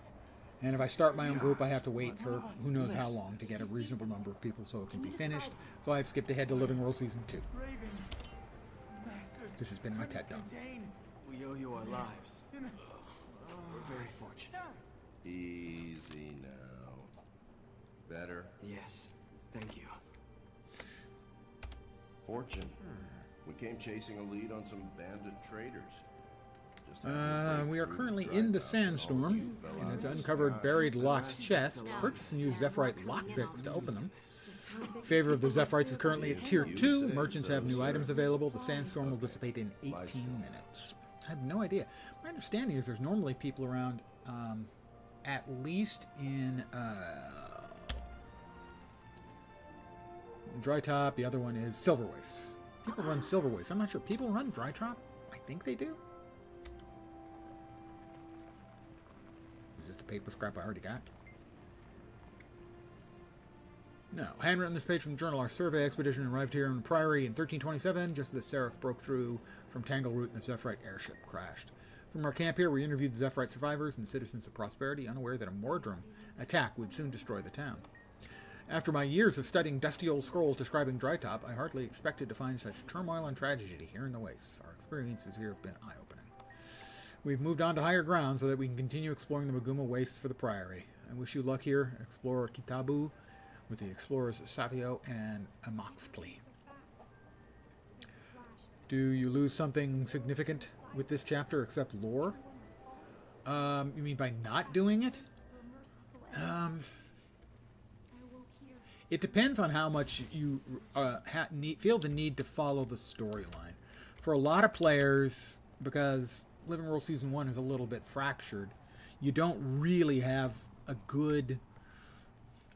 And if I start my own group, I have to wait for who knows how long to get a reasonable number of people so it can be finished. So I've skipped ahead to Living World Season 2. This has been my TED Talk. We owe you our lives. We're very fortunate. Easy now. Better? Yes, thank you. Fortune. We came chasing a lead on some bandit traders. We are currently in the sandstorm, and has uncovered buried locked chests. Purchase and use Zephyrite lockpicks to open them. Favor of the Zephyrites is currently at Tier 2. Merchants have new items available. The sandstorm will dissipate in 18 minutes. I have no idea. My understanding is there's normally people around, at least in Dry Top. The other one is Silver Waste. People run Silver Waste. I'm not sure. People run Dry Top? I think they do. Is this the paper scrap I already got? No. Handwritten this page from the journal. Our survey expedition arrived here in Priory in 1327, just as the Seraph broke through from Tangleroot and the Zephyrite airship crashed. From our camp here, we interviewed the Zephyrite survivors and the citizens of Prosperity, unaware that a Mordrum attack would soon destroy the town. After my years of studying dusty old scrolls describing Drytop, I hardly expected to find such turmoil and tragedy here in the wastes. Our experiences here have been eye-opening. We've moved on to higher ground so that we can continue exploring the Maguma wastes for the Priory. I wish you luck here, Explorer Kitabu, with the explorers Savio and Amoxpley. Do you lose something significant with this chapter except lore? You mean by not doing it? It depends on how much you feel the need to follow the storyline. For a lot of players, because Living World Season 1 is a little bit fractured, you don't really have a good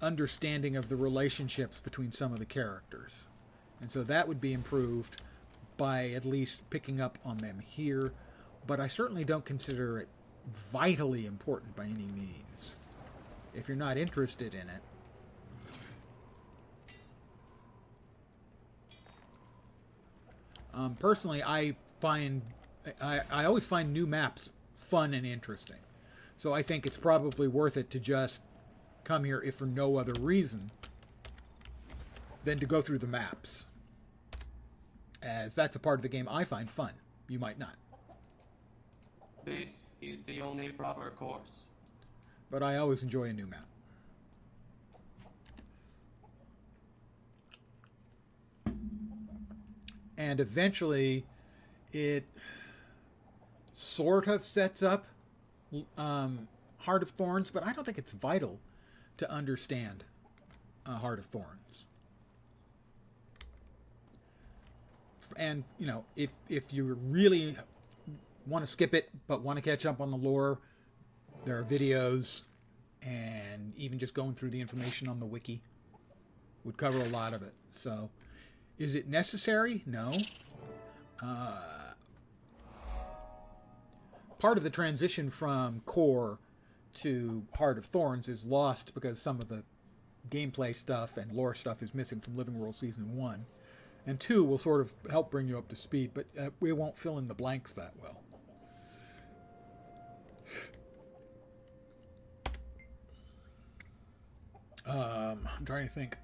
understanding of the relationships between some of the characters. And so that would be improved by at least picking up on them here, but I certainly don't consider it vitally important by any means. If you're not interested in it, personally, I always find new maps fun and interesting. So I think it's probably worth it to just come here if for no other reason than to go through the maps, as that's a part of the game I find fun. You might not. This is the only proper course. But I always enjoy a new map. And eventually it sort of sets up Heart of Thorns, but I don't think it's vital to understand Heart of Thorns. And, you know, if you really want to skip it but want to catch up on the lore, there are videos, and even just going through the information on the wiki would cover a lot of it. So, is it necessary? No. Part of the transition from Core to Heart of Thorns is lost because some of the gameplay stuff and lore stuff is missing from Living World Season 1. And 2 will sort of help bring you up to speed, but we won't fill in the blanks that well. I'm trying to think.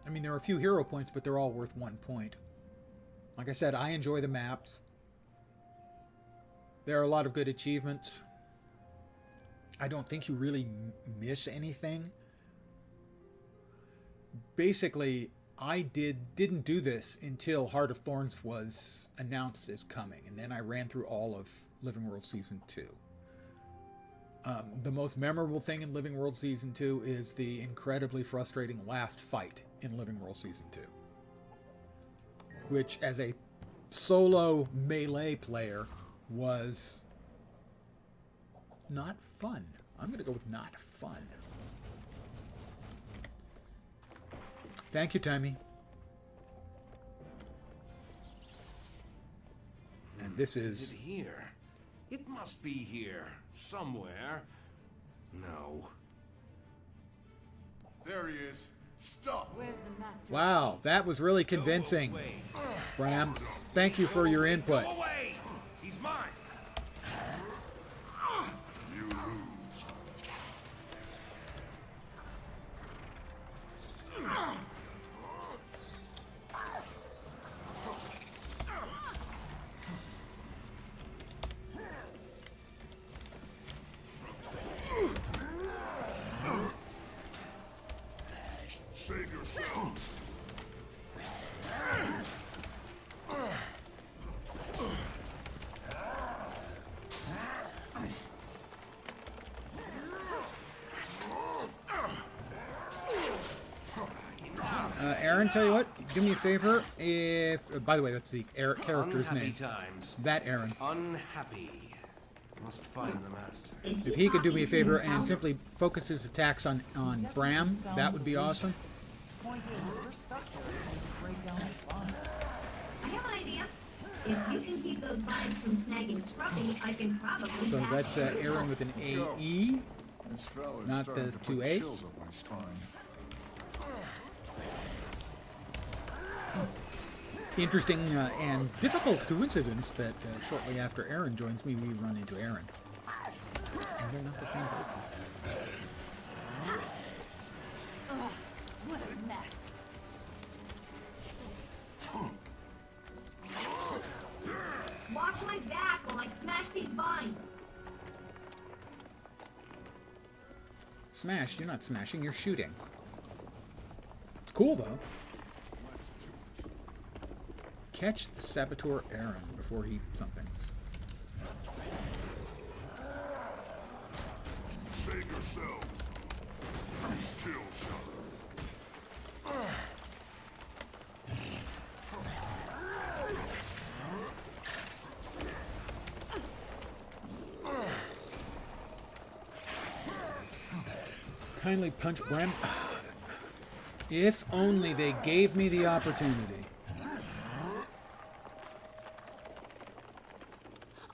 I mean, there are a few hero points, but they're all worth 1 point. Like I said, I enjoy the maps. There are a lot of good achievements. I don't think you really miss anything. Basically, I didn't do this until Heart of Thorns was announced as coming, and then I ran through all of Living World Season 2. The most memorable thing in Living World Season 2 is the incredibly frustrating last fight in Living World Season 2. Which, as a solo melee player, was not fun. I'm going to go with not fun. Thank you, Tammy. And this is... It here. It must be here. Somewhere. No. There he is. Stop. Where's the master? Wow, that was really convincing. Bram, thank you for your input. Go away! He's mine! You lose. Save yourself. Aaron, tell you what, do me a favor. If, by the way, that's the character's Unhappy name. times. That Aaron. Unhappy. Must find the master. If he could do me a favor and simply focus his attacks on Bram, that would be awesome. Point is, if we're stuck here, we need to break down the spines. I have an idea. If you can keep those vines from snagging Scruffy, I can probably. So that's Aaron with an AE, This fellow is not starting the to two put A's. chills up my spine. Interesting and difficult coincidence that shortly after Aaron joins me, we run into Aaron. And they're not the same person. Ugh, what a mess. Watch my back while I smash these vines. Smash? You're not smashing, you're shooting. It's cool, though. Let's do it. Catch the saboteur Aaron before he somethings. Save yourselves. Kill shot. Kindly punch Bram. If only they gave me the opportunity.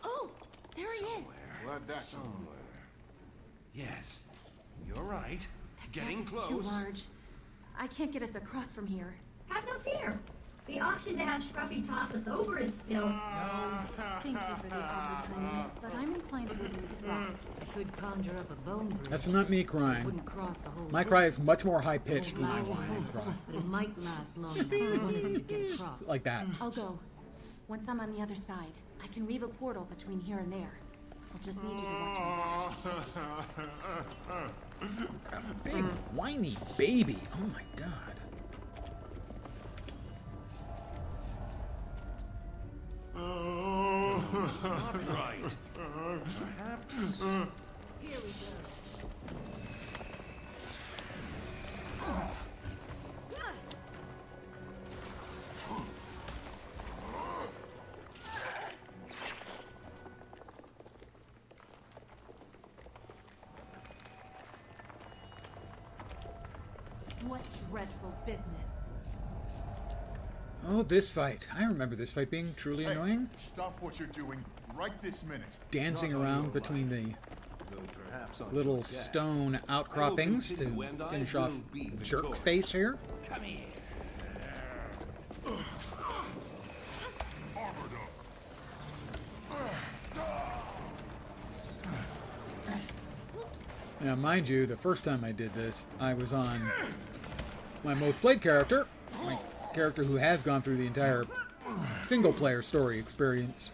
Oh, there he is. Glad that's somewhere. Yes, you're right. Getting Gap is close. too large. I can't get us across from here. Have no fear. The option to have Scruffy toss us over is still. Thank you for the offer, Tiny, but I'm inclined to remove the rocks. I could conjure up a bone bridge. That's not me It crying. wouldn't cross the whole My cry is distance. much more high-pitched when I Won't whine last and cry. long, but it might last long enough for one of them to get across. Like that. I'll go. Once I'm on the other side, I can weave a portal between here and there. I'll just need you to watch my back. Big whiny baby. Oh my god. Not right. Perhaps. Here we go. What dreadful business. Oh, this fight. I remember this fight being truly annoying. Stop what you're doing right this minute. Dancing Not on around your between the Though perhaps on little your death. stone outcroppings to continue, and I finish will off be jerk victorious. face here. Come here. Armored up. Now, mind you, the first time I did this, I was on my most played character, my character who has gone through the entire single-player story experience,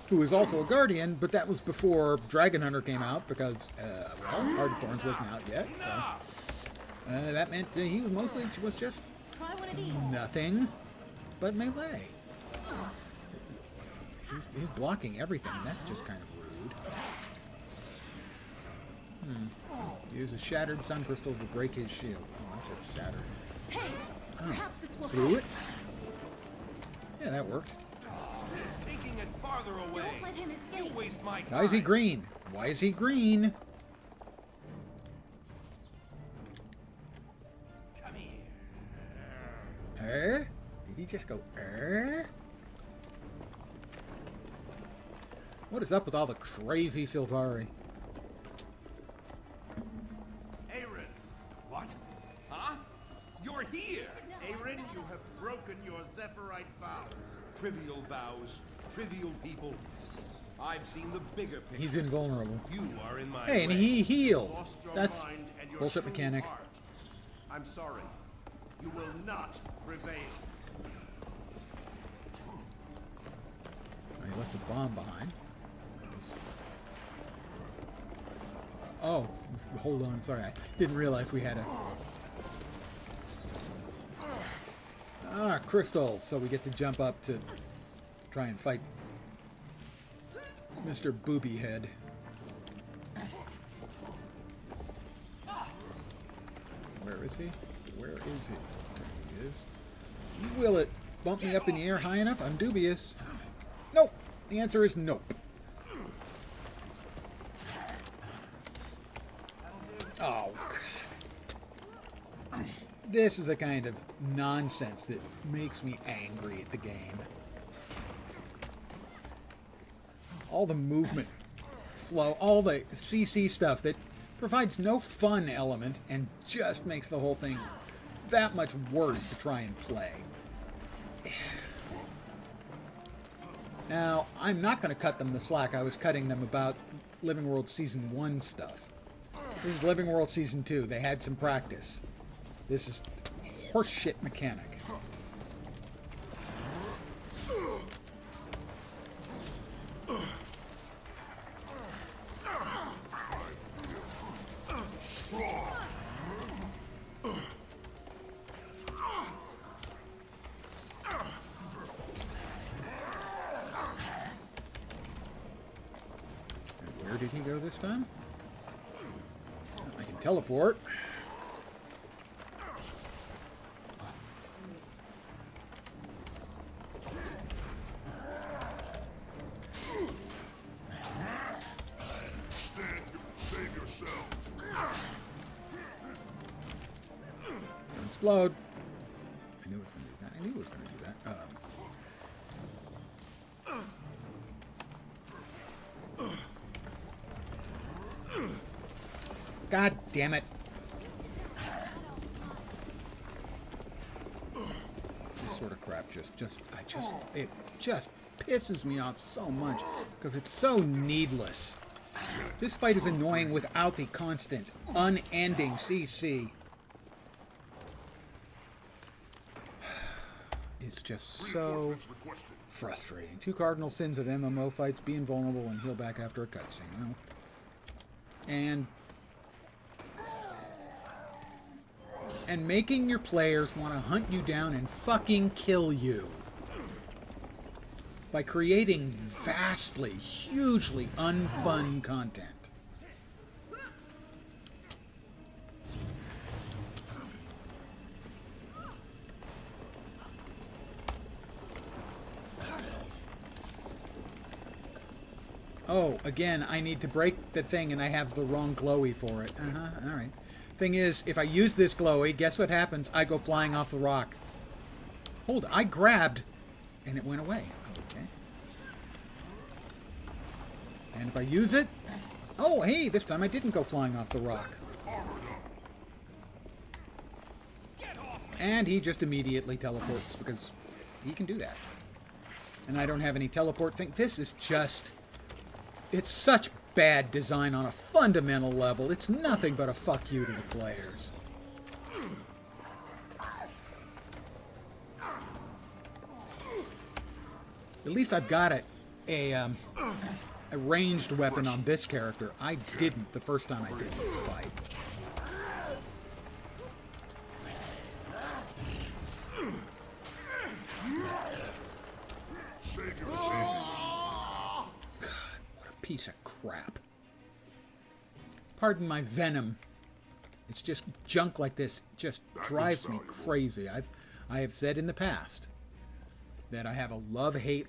who is also a Guardian, but that was before Dragon Hunter came out, because, well, Heart of Thorns wasn't out yet, so that meant he was just Try one of these. nothing but melee. He's blocking everything, and that's just kind of rude. Use a shattered sun crystal to break his shield. Oh, that's just shattered. Hey, perhaps this will Threw help. it? Yeah, that worked. Taking it farther away. Don't let him escape. You waste my time. Why is he green? Why is he green? Come here. Did he just go, What is up with all the crazy Sylvari? Aaron, broken your Zephyrite vows. Trivial vows, trivial people. I've seen the bigger picture. He's invulnerable. You are in my Hey, and way. he healed. Lost your That's mind and your bullshit true mechanic. heart. I'm sorry. You will not prevail. He left a bomb behind. Oh, hold on. Sorry, I didn't realize we had a... crystals. So we get to jump up to try and fight Mr. Booby Head. Where is he? Where is he? There he is. Will it bump me up in the air high enough? I'm dubious. Nope. The answer is nope. Oh, God. This is the kind of nonsense that makes me angry at the game. All the movement slow, all the CC stuff that provides no fun element and just makes the whole thing that much worse to try and play. Now, I'm not going to cut them the slack. I was cutting them about Living World Season 1 stuff. This is Living World Season 2. They had some practice. This is horseshit mechanic. Where did he go this time? I can teleport. Save yourself. Don't explode. I knew it was going to do that. I knew it was going to do that. God damn it. This sort of crap it just pisses me off so much because it's so needless. This fight is annoying without the constant, unending CC. It's just so frustrating. 2 cardinal sins of MMO fights: be invulnerable and heal back after a cutscene. Well, and making your players want to hunt you down and fucking kill you by creating vastly, hugely unfun content. Oh, again, I need to break the thing and I have the wrong glowy for it. Alright. Thing is, if I use this glowy, guess what happens? I go flying off the rock. Hold it, I grabbed and it went away. Okay. And if I use it... Oh, hey, this time I didn't go flying off the rock. And he just immediately teleports because he can do that. And I don't have any teleport thing. This is just... It's such bad design on a fundamental level. It's nothing but a fuck you to the players. At least I've got a ranged weapon on this character. I didn't the first time I did this fight. Piece of crap. Pardon my venom. It's just junk like this just drives me crazy. I have said in the past that I have a love-hate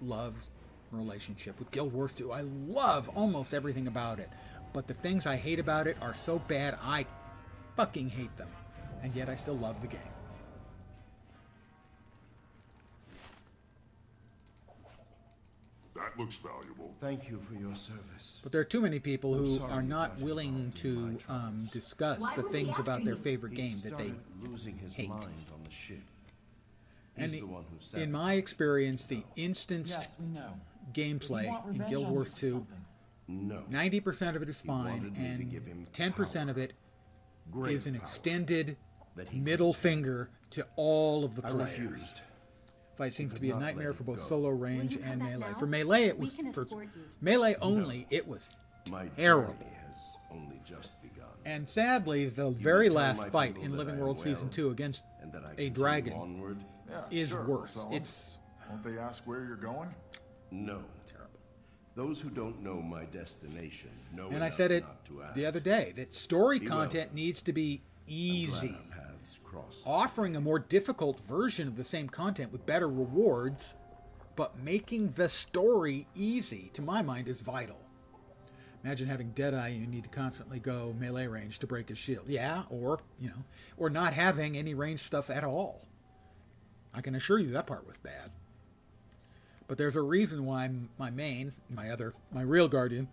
relationship with Guild Wars 2. I love almost everything about it, but the things I hate about it are so bad I fucking hate them, and yet I still love the game. That looks valuable. Thank you for your service. But there are too many people who are not willing to discuss the things about their favorite game that they losing his hate. mind on the ship. And He's the one who said in it. my experience, the instanced Yes, we know. gameplay You want in revenge Guild on me Wars for 2, something. No. 90% of it is He fine, wanted me to give him and 10% of it Great is an power extended that he middle finger to all of the I players. refused. Fight seems to could be a not nightmare let for it both go. solo range you come and back melee. now? For melee, it We was can for escort you. melee only. It was My terrible. journey has only just begun. And sadly, the You very will tell last my fight people in that Living I am World Season well, 2 against and that I a continue dragon onward. Yeah, is sure, worse. we'll tell 'em. It's Won't they ask where you're going? No. terrible. Those who don't know my destination know And I enough said it not to ask. the other day that story Be content well. needs to be I'm glad easy. our paths crossed. Offering a more difficult version of the same content with better rewards, but making the story easy, to my mind, is vital. Imagine having Deadeye and you need to constantly go melee range to break his shield. Yeah, or, or not having any range stuff at all. I can assure you that part was bad. But there's a reason why my real guardian,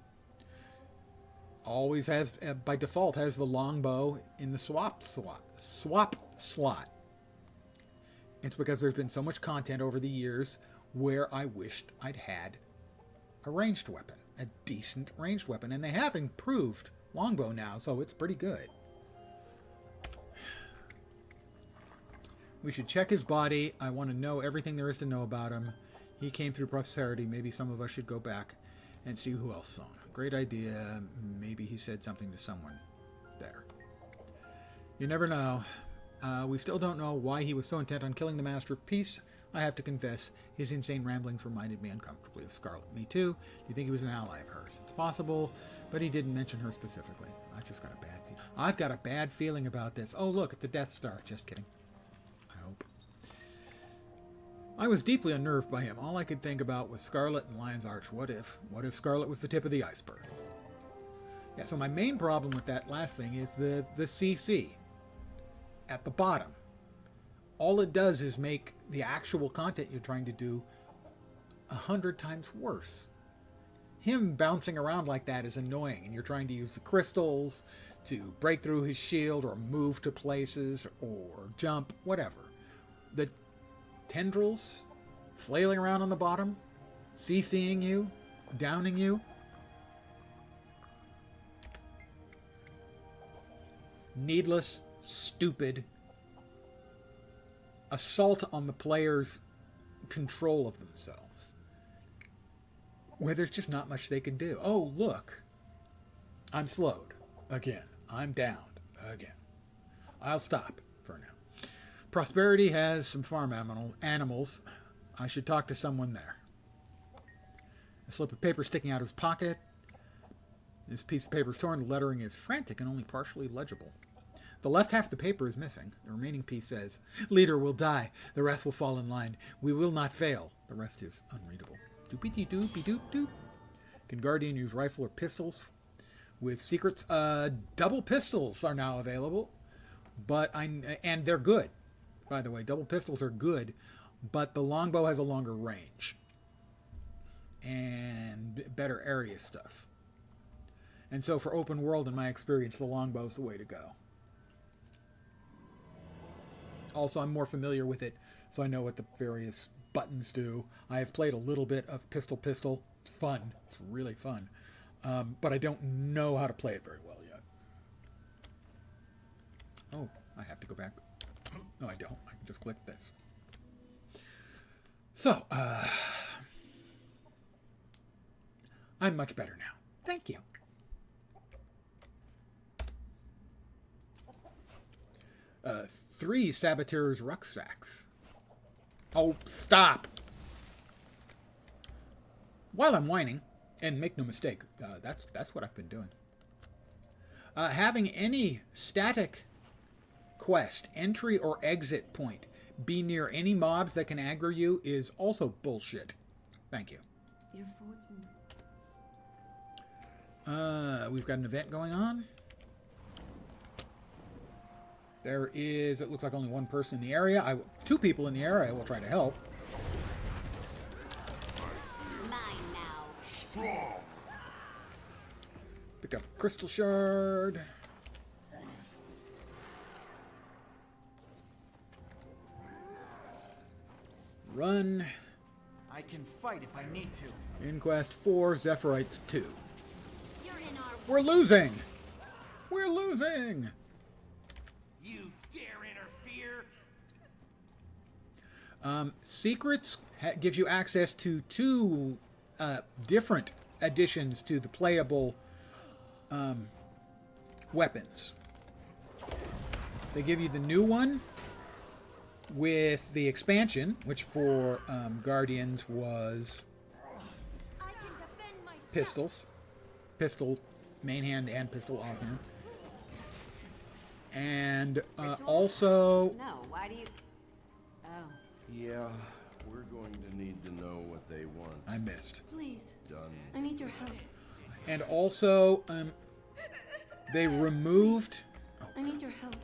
always has, by default, has the longbow in the swap slot. It's because there's been so much content over the years where I wished I'd had a ranged weapon, a decent ranged weapon, and they have improved longbow now, so it's pretty good. We should check his body. I want to know everything there is to know about him. He came through prosperity. Maybe some of us should go back and see who else saw him. Great idea. Maybe he said something to someone there. You never know. We still don't know why he was so intent on killing the Master of Peace. I have to confess, his insane ramblings reminded me uncomfortably of Scarlet. Me too. Do you think he was an ally of hers? It's possible, but he didn't mention her specifically. I just got a bad feeling. I've got a bad feeling about this. Oh, look at the Death Star. Just kidding. I hope. I was deeply unnerved by him. All I could think about was Scarlet and Lion's Arch. What if? What if Scarlet was the tip of the iceberg? Yeah, so my main problem with that last thing is the CC at the bottom. All it does is make the actual content you're trying to do 100 times worse. Him bouncing around like that is annoying, and you're trying to use the crystals to break through his shield or move to places or jump, whatever. The tendrils flailing around on the bottom, CCing you, downing you. Needless, stupid assault on the player's control of themselves, where there's just not much they can do. Oh, look, I'm slowed again. I'm downed again. I'll stop for now. Prosperity has some farm animals. I should talk to someone there. A slip of paper sticking out of his pocket. This piece of paper is torn. The lettering is frantic and only partially legible. The left half of the paper is missing. The remaining piece says, "Leader will die. The rest will fall in line. We will not fail." The rest is unreadable. Doopy-dee-doopy-doop-doop. Can Guardian use rifle or pistols with secrets? Double pistols are now available, and they're good. By the way, double pistols are good, but the longbow has a longer range and better area stuff. And so for open world, in my experience, the longbow is the way to go. Also, I'm more familiar with it, so I know what the various buttons do. I have played a little bit of Pistol. It's fun. It's really fun. But I don't know how to play it very well yet. Oh, I have to go back. No, I don't. I can just click this. So, I'm much better now. Thank you. Three saboteurs' rucksacks. Oh, stop! While I'm whining, and make no mistake, that's what I've been doing. Having any static quest, entry or exit point be near any mobs that can aggro you is also bullshit. Thank you. You're fortunate. We've got an event going on. There is, it looks like only one person in the area. Two people in the area. I will try to help. Mine now. Strong. Pick up crystal shard. run. I can fight if I need to. Inquest 4, Zephyrite 2. You're in our We're losing! We're losing! You dare interfere? Secrets gives you access to 2 different additions to the playable weapons. They give you the new one with the expansion, which for Guardians was pistols. Pistol main hand and pistol offhand. And also... No, why do you... Oh. Yeah, we're going to need to know what they want. I missed. Please, Done. I need your help. And also, they removed... I need your help.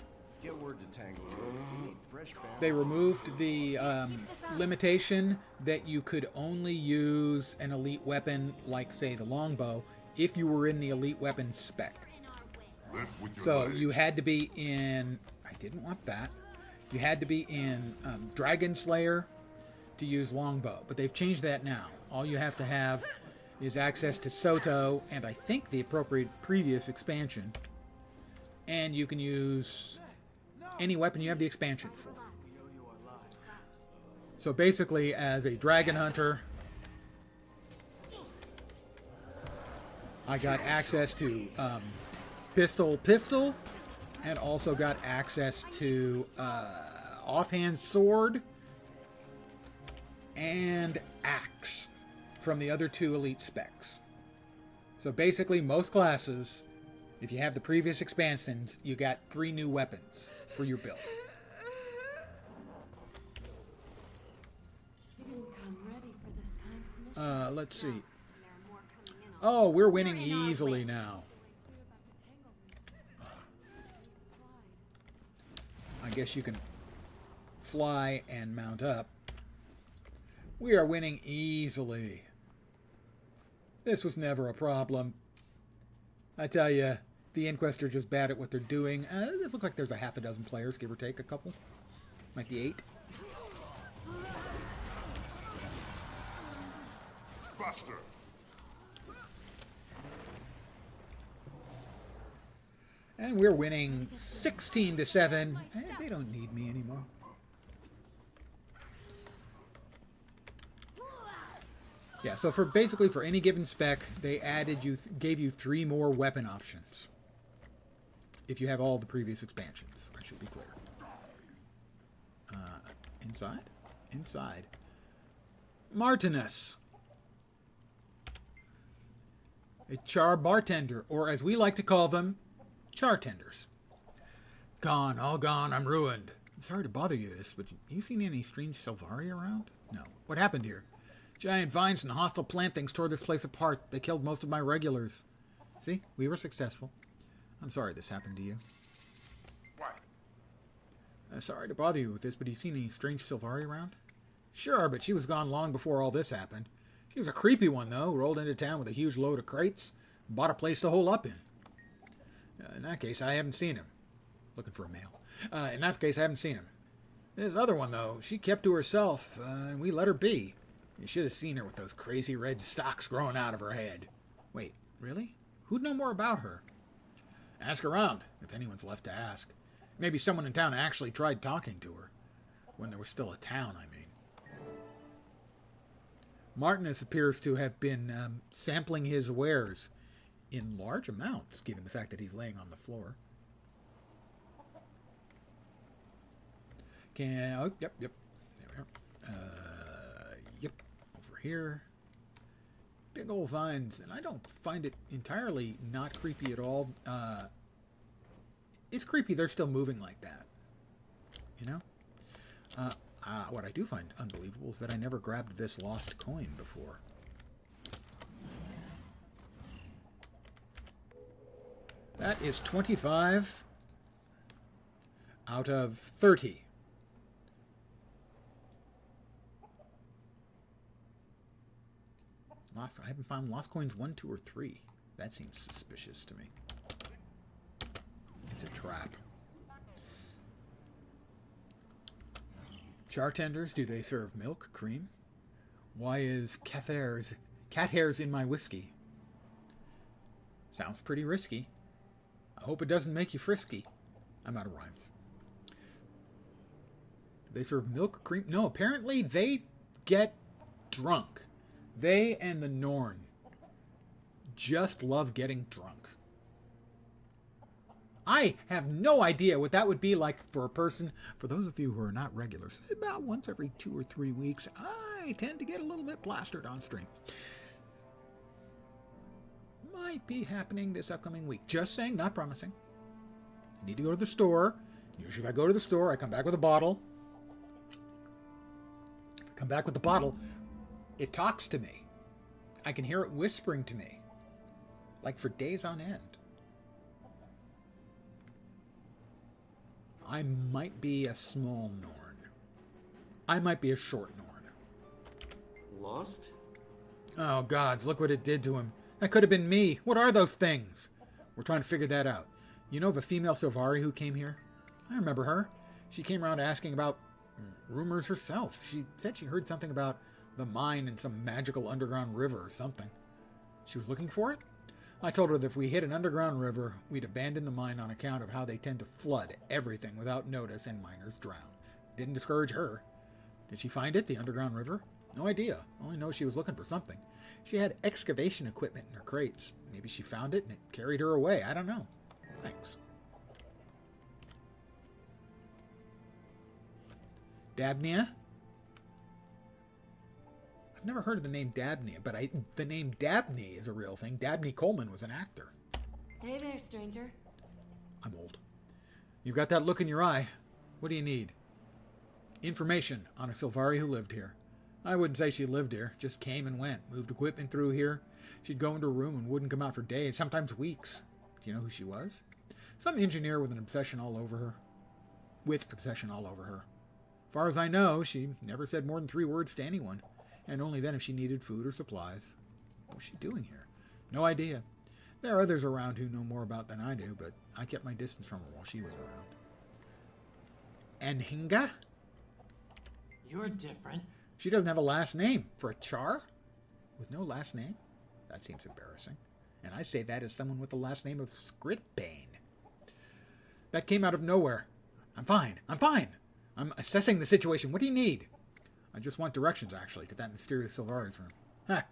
Get word to Tango. We need fresh band. They removed the limitation that you could only use an elite weapon, like, say, the longbow, if you were in the elite weapon spec. Lift with your So legs. you had to be in... I didn't want that. You had to be in Dragon Slayer to use longbow, but they've changed that now. All you have to have is access to Soto, and I think the appropriate previous expansion. And you can use any weapon you have the expansion for. So basically, as a dragon hunter, I got access to pistol, and also got access to offhand sword and axe from the other 2 elite specs. So basically, most classes, if you have the previous expansions, you got 3 new weapons for your build. You didn't come ready for this kind of mission. Let's see. Oh, we're winning easily now. I guess you can fly and mount up. We are winning easily. This was never a problem. I tell you, the Inquest are just bad at what they're doing. It looks like there's a half a dozen players, give or take a couple. Might be 8. Faster. And we're winning 16-7. They don't need me anymore. Yeah, so for basically for any given spec, they gave you 3 more weapon options. If you have all the previous expansions, I should be clear. Inside? Inside. Martinus. A char bartender, or as we like to call them, char-tenders. Gone, all gone, I'm ruined. I'm sorry to bother you this, but you seen any strange Silvari around? No. What happened here? Giant vines and hostile plant things tore this place apart. They killed most of my regulars. See? We were successful. I'm sorry this happened to you. What? Sorry to bother you with this, but you seen any strange Silvari around? Sure, but she was gone long before all this happened. She was a creepy one, though. Rolled into town with a huge load of crates. And bought a place to hole up in. In that case, I haven't seen him. Looking for a male. In that case, I haven't seen him. This other one, though, she kept to herself, and we let her be. You should have seen her with those crazy red stalks growing out of her head. Wait, really? Who'd know more about her? Ask around, if anyone's left to ask. Maybe someone in town actually tried talking to her. When there was still a town, I mean. Martinus appears to have been sampling his wares in large amounts, given the fact that he's laying on the floor. Oh, yep. There we are. Yep, over here. Big old vines, and I don't find it entirely not creepy at all. It's creepy they're still moving like that. You know? What I do find unbelievable is that I never grabbed this lost coin before. That is 25 out of 30. I haven't found lost coins 1, 2, or 3. That seems suspicious to me. It's a trap. Chartenders, do they serve milk, cream? Why is cat hairs in my whiskey? Sounds pretty risky. I hope it doesn't make you frisky. I'm out of rhymes. Do they serve milk, cream? No, apparently they get drunk. They and the Norn just love getting drunk. I have no idea what that would be like for a person. For those of you who are not regulars, about once every 2 or 3 weeks, I tend to get a little bit plastered on stream. Might be happening this upcoming week. Just saying, not promising. I need to go to the store. Usually if I go to the store, I come back with a bottle. If I come back with the bottle, it talks to me. I can hear it whispering to me. Like for days on end. I might be a small Norn. I might be a short Norn. Lost? Oh, gods, look what it did to him. That could have been me. What are those things? We're trying to figure that out. You know of a female Silvari who came here? I remember her. She came around asking about rumors herself. She said she heard something about the mine in some magical underground river or something. She was looking for it? I told her that if we hit an underground river, we'd abandon the mine on account of how they tend to flood everything without notice and miners drown. Didn't discourage her. Did she find it, the underground river? No idea. Only know she was looking for something. She had excavation equipment in her crates. Maybe she found it and it carried her away. I don't know. Thanks. Dabnea? I've never heard of the name Dabney, but the name Dabney is a real thing. Dabney Coleman was an actor. Hey there, stranger. I'm old. You've got that look in your eye. What do you need? Information on a Silvari who lived here. I wouldn't say she lived here, just came and went, moved equipment through here. She'd go into a room and wouldn't come out for days, sometimes weeks. Do you know who she was? Some engineer with an obsession all over her. With obsession all over her. Far as I know, she never said more than 3 words to anyone. And only then if she needed food or supplies. What was she doing here? No idea. There are others around who know more about than I do, but I kept my distance from her while she was around. Anhinga? You're different. She doesn't have a last name. For a Char? With no last name? That seems embarrassing. And I say that as someone with the last name of Scriptbane. That came out of nowhere. I'm fine. I'm assessing the situation. What do you need? I just want directions, actually, to that mysterious Silvari's room. Ha!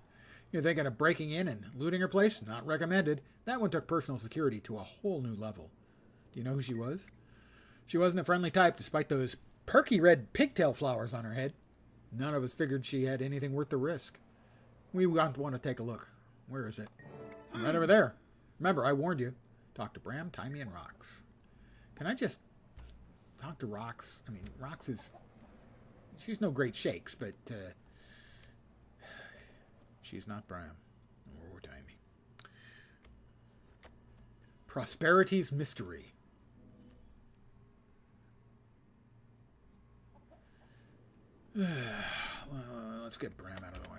You're thinking of breaking in and looting her place? Not recommended. That one took personal security to a whole new level. Do you know who she was? She wasn't a friendly type, despite those perky red pigtail flowers on her head. None of us figured she had anything worth the risk. We want to take a look. Where is it? Right over there. Remember, I warned you. Talk to Bram, Timey, and Rox. Can I just talk to Rox? I mean, Rox is... She's no great shakes, but she's not Bram or Timey. Prosperity's mystery. Well, let's get Bram out of the way.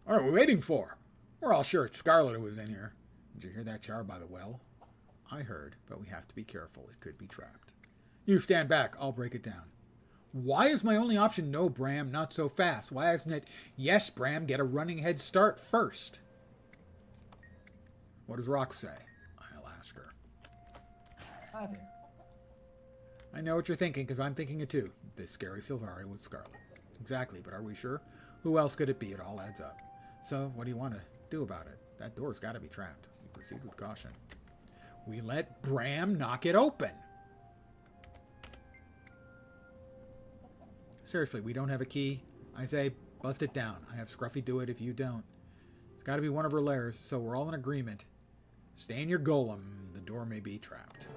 What are we waiting for? We're all sure it's Scarlet who was in here. Did you hear that Char by the well? I heard, but we have to be careful. It could be trapped. You stand back. I'll break it down. Why is my only option no, Bram, not so fast? Why isn't it, yes, Bram, get a running head start first? What does Rox say? I'll ask her. Hi there. I know what you're thinking, because I'm thinking it too. This scary Silvari with Scarlet. Exactly, but are we sure? Who else could it be? It all adds up. So, what do you want to do about it? That door's got to be trapped. We proceed with caution. We let Bram knock it open. Seriously, we don't have a key. I say, bust it down. I have Scruffy do it if you don't. It's got to be one of her lairs, so we're all in agreement. Stay in your golem. The door may be trapped.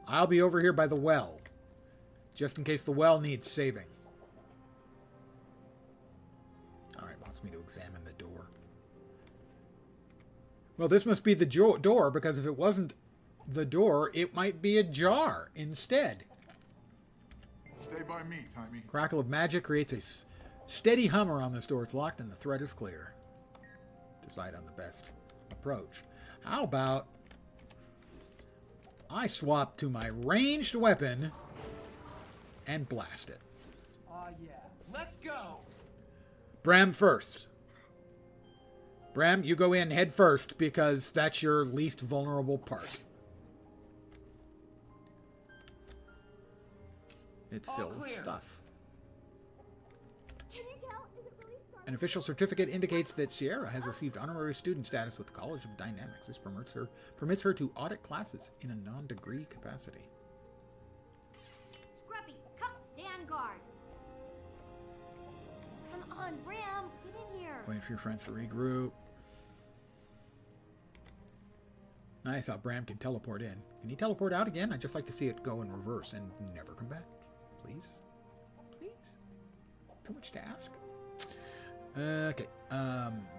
I'll be over here by the well, just in case the well needs saving. Alright, wants me to examine the door. Well, this must be the door, because if it wasn't the door, it might be ajar instead. Stay by me, Timey. Crackle of magic creates a steady hum around this door. It's locked and the threat is clear. Decide on the best approach. How about I swap to my ranged weapon and blast it. Yeah. Let's go! Bram first. Bram, you go in head first because that's your least vulnerable part. It's filled with stuff. Can you tell? Is it really Scarlet? An official certificate indicates that Sierra has received honorary student status with the College of Dynamics. This permits her to audit classes in a non-degree capacity. Scruffy, come stand guard. Come on, Bram, get in here. Wait for your friends to regroup. Nice how Bram can teleport in. Can he teleport out again? I'd just like to see it go in reverse and never come back. Please? Please? Too much to ask? Okay.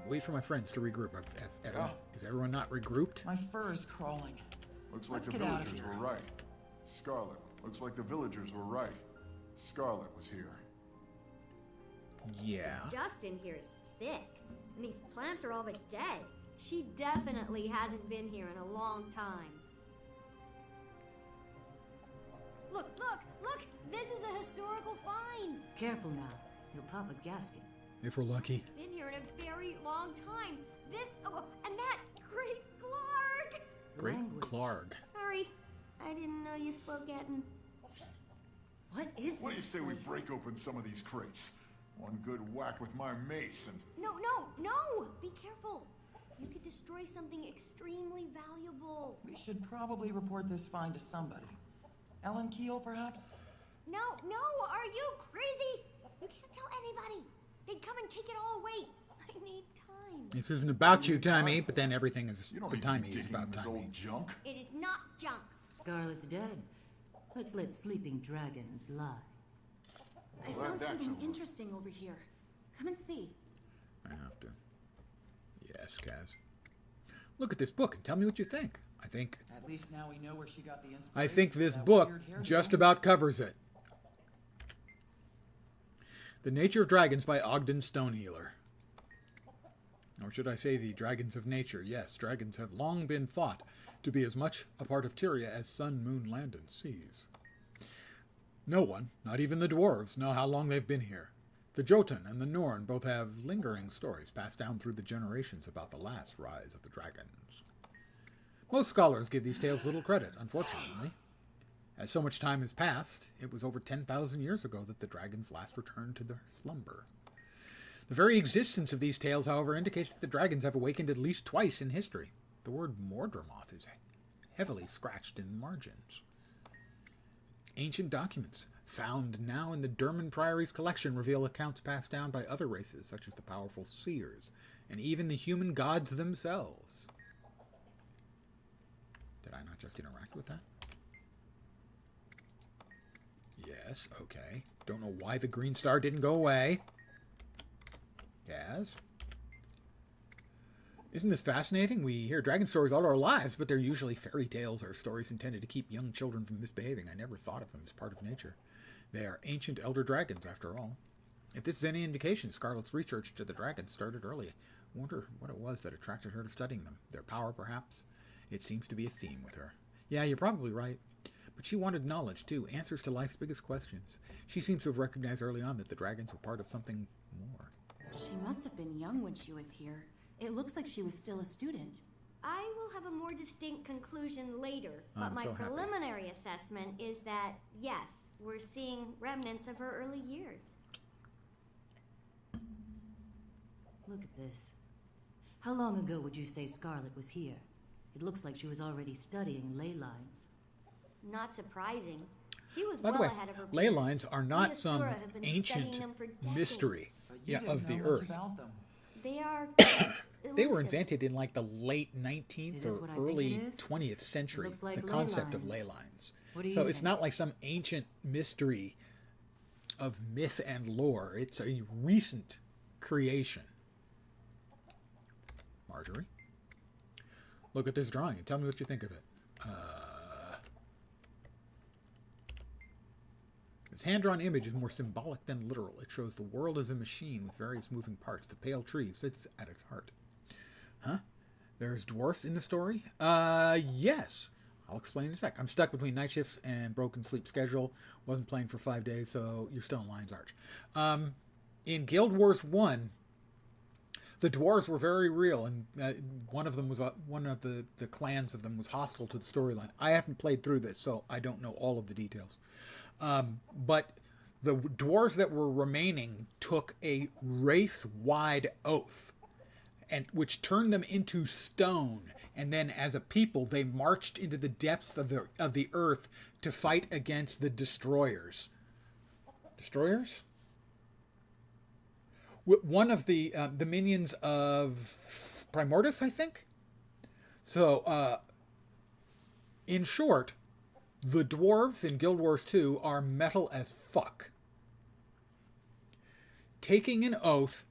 Wait for my friends to regroup. Is everyone not regrouped? My fur is crawling. Looks like Let's the get out of villagers here. were right. Scarlet, looks like the villagers were right. Scarlet was here. Yeah. Dust in here is thick, and these plants are all but dead. She definitely hasn't been here in a long time. Look, look, look! This is a historical find! Careful now. You'll pop a gasket. If we're lucky. Been here in a very long time. This, oh, and that great Clark! Great Language. Clark. Sorry, I didn't know you spoke Eton. What is What do you this say we place? break open some of these crates? One good whack with my mace and... No, no, no! Be careful! You could destroy something extremely valuable. We should probably report this find to somebody. Ellen Keel, perhaps? No, no! Are you crazy? You can't tell anybody. They'd come and take it all away. I need time. This isn't about you, Timey, but then everything is You don't for need to be Timey is digging in about this Timey. old junk. It is not junk. Scarlet's dead. Let's let sleeping dragons lie. I Well, found that's something over. interesting over here. Come and see. I have to. Yes, Kaz. Look at this book and tell me what you think. At least now we know where she got the inspiration. I think for this that book weird hair just design. about covers it. The Nature of Dragons by Ogden Stonehealer. Or should I say the Dragons of Nature? Yes, dragons have long been thought to be as much a part of Tyria as sun, moon, land, and seas. No one, not even the dwarves, know how long they've been here. The Jotun and the Norn both have lingering stories passed down through the generations about the last rise of the dragons. Most scholars give these tales little credit, unfortunately. As so much time has passed, it was over 10,000 years ago that the dragons last returned to their slumber. The very existence of these tales, however, indicates that the dragons have awakened at least twice in history. The word Mordramoth is heavily scratched in the margins. Ancient documents found now in the Derman Priory's collection reveal accounts passed down by other races, such as the powerful seers, and even the human gods themselves. Did I not just interact with that? Yes, okay. Don't know why the green star didn't go away. Yes. Isn't this fascinating? We hear dragon stories all our lives, but they're usually fairy tales or stories intended to keep young children from misbehaving. I never thought of them as part of nature. They are ancient elder dragons, after all. If this is any indication, Scarlet's research to the dragons started early. I wonder what it was that attracted her to studying them. Their power, perhaps? It seems to be a theme with her. Yeah, you're probably right. But she wanted knowledge, too, answers to life's biggest questions. She seems to have recognized early on that the dragons were part of something more. She must have been young when she was here. It looks like she was still a student. I will have a more distinct conclusion later, but I'm my so happy. preliminary assessment is that, yes, we're seeing remnants of her early years. Look at this. How long ago would you say Scarlet was here? It looks like she was already studying ley lines. Not surprising. She was By well the way, ahead of her ley peers. lines are We not at some Sura have been ancient studying them for decades. mystery But you didn't of the know much earth. about them. They are They were elusive. invented in like the late Is 19th this or what I think early it is? 20th century, Looks like the ley concept of lines. ley lines. What do you So think? it's not like some ancient mystery of myth and lore. It's a recent creation. Marjorie, look at this drawing and tell me what you think of it. This hand-drawn image is more symbolic than literal. It shows the world as a machine with various moving parts. The pale tree sits at its heart. Huh? There's dwarfs in the story? Yes. I'll explain in a sec. I'm stuck between night shifts and broken sleep schedule. Wasn't playing for 5 days, so you're still in Lion's Arch. In Guild Wars 1, the dwarves were very real, and one of them was one of the clans of them was hostile to the storyline. I haven't played through this, so I don't know all of the details. But the dwarves that were remaining took a race-wide oath, and which turned them into stone. And then, as a people, they marched into the depths of the earth to fight against the destroyers. Destroyers? One of the minions of Primordus, I think. So, in short, the dwarves in Guild Wars 2 are metal as fuck. Taking an oath,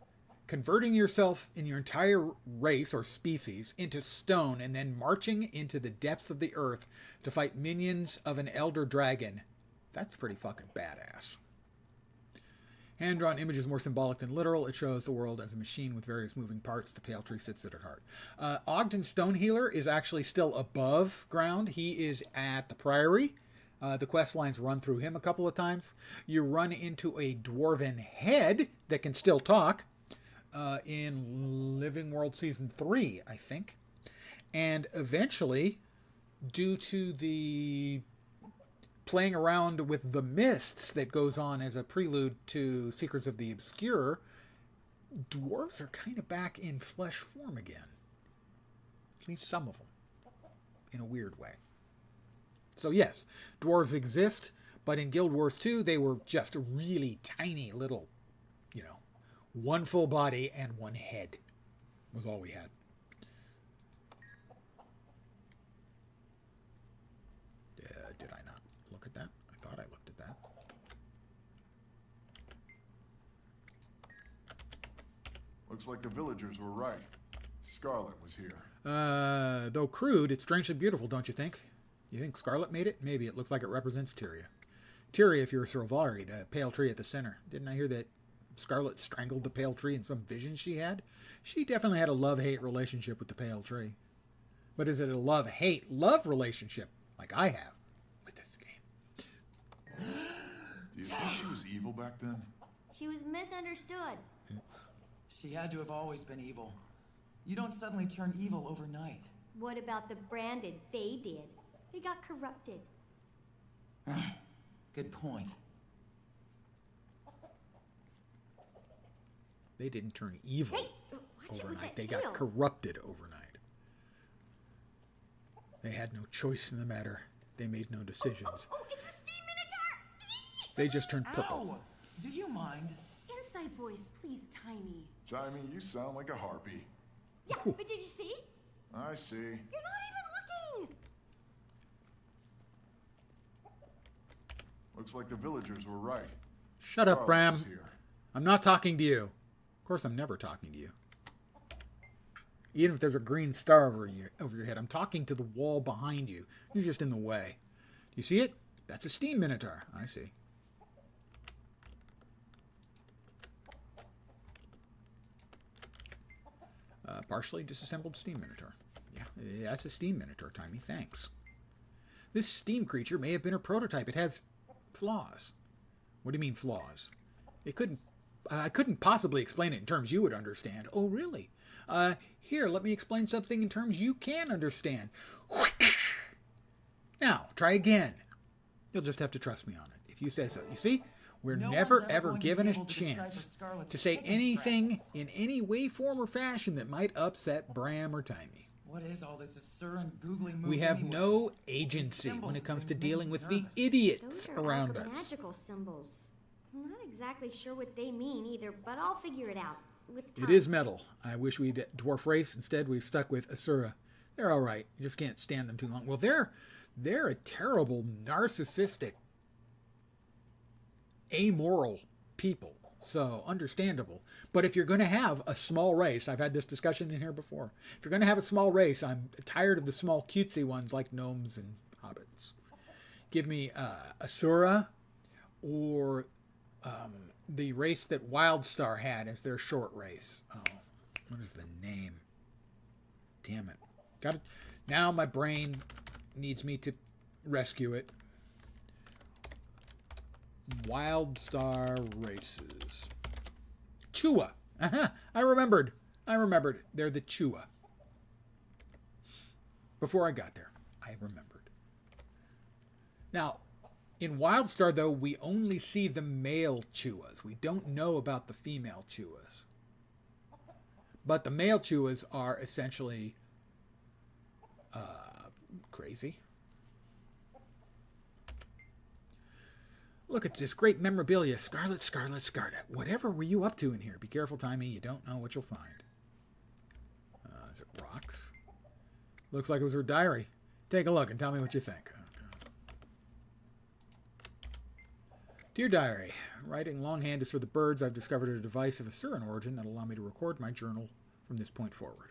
converting yourself in your entire race or species into stone, and then marching into the depths of the earth to fight minions of an elder dragon. That's pretty fucking badass. Hand-drawn image is more symbolic than literal. It shows the world as a machine with various moving parts. The pale tree sits at its heart. Ogden Stonehealer is actually still above ground. He is at the Priory. The quest lines run through him a couple of times. You run into a dwarven head that can still talk in Living World Season 3, I think. And eventually, due to the playing around with the mists that goes on as a prelude to Secrets of the Obscure, dwarves are kind of back in flesh form again. At least some of them. In a weird way. So yes, dwarves exist, but in Guild Wars 2, they were just really tiny little, one full body and one head was all we had. Did I not look at that? I thought I looked at that. Looks like the villagers were right. Scarlet was here. Though crude, it's strangely beautiful, don't you think? You think Scarlet made it? Maybe. It looks like it represents Tyria. Tyria, if you're a Sylvari, the pale tree at the center. Didn't I hear that Scarlet strangled the pale tree in some vision she had? She definitely had a love-hate relationship with the pale tree. But is it a love-hate-love relationship like I have with this game? Do you think she was evil back then? She was misunderstood. She had to have always been evil. You don't suddenly turn evil overnight. What about the branded? They did. They got corrupted. Good point. They didn't turn evil overnight. They got tail. corrupted overnight. They had no choice in the matter. They made no decisions. Oh, it's a steam minotaur! They just turned purple. Ow! Do you mind? Inside voice, please, Tiny. Timmy, you sound like a harpy. Yeah, but did you see? I see. You're not even looking! Looks like the villagers were right. Shut up, Scarlet Bram. was here. I'm not talking to you. Of course, I'm never talking to you. Even if there's a green star over your head, I'm talking to the wall behind you. You're just in the way. Do you see it? That's a steam minotaur. I see. Partially disassembled steam minotaur. Yeah, that's a steam minotaur, Timey. Thanks. This steam creature may have been a prototype. It has flaws. What do you mean flaws? I couldn't possibly explain it in terms you would understand. Oh, really? Here, let me explain something in terms you can understand. Now, try again. You'll just have to trust me on it, if you say so. You see? We're never, ever given a chance to say anything in any way, form, or fashion that might upset Bram or Timey. What is all this Assur and googly moo We have anyway? no agency when it comes to dealing with the idiots Those are around us. magical symbols. I'm not exactly sure what they mean either, but I'll figure it out with time. It is metal. I wish we'd dwarf race. Instead, we've stuck with Asura. They're all right. You just can't stand them too long. Well, they're a terrible, narcissistic, amoral people. So, understandable. But if you're going to have a small race, I've had this discussion in here before. If you're going to have a small race, I'm tired of the small cutesy ones like gnomes and hobbits. Give me Asura or the race that Wildstar had as their short race. Oh, what is the name? Damn it. Got it. Now my brain needs me to rescue it. Wild Star Races. Chua. I remembered. They're the Chua. Before I got there, I remembered. Now, in Wildstar, though, we only see the male Chuas. We don't know about the female Chuas. But the male Chuas are essentially crazy. Look at this great memorabilia. Scarlet, Scarlet, Scarlet. Whatever were you up to in here? Be careful, Timey. You don't know what you'll find. Is it rocks? Looks like it was her diary. Take a look and tell me what you think. Dear Diary, writing longhand is for the birds. I've discovered a device of a Surin origin that will allow me to record my journal from this point forward.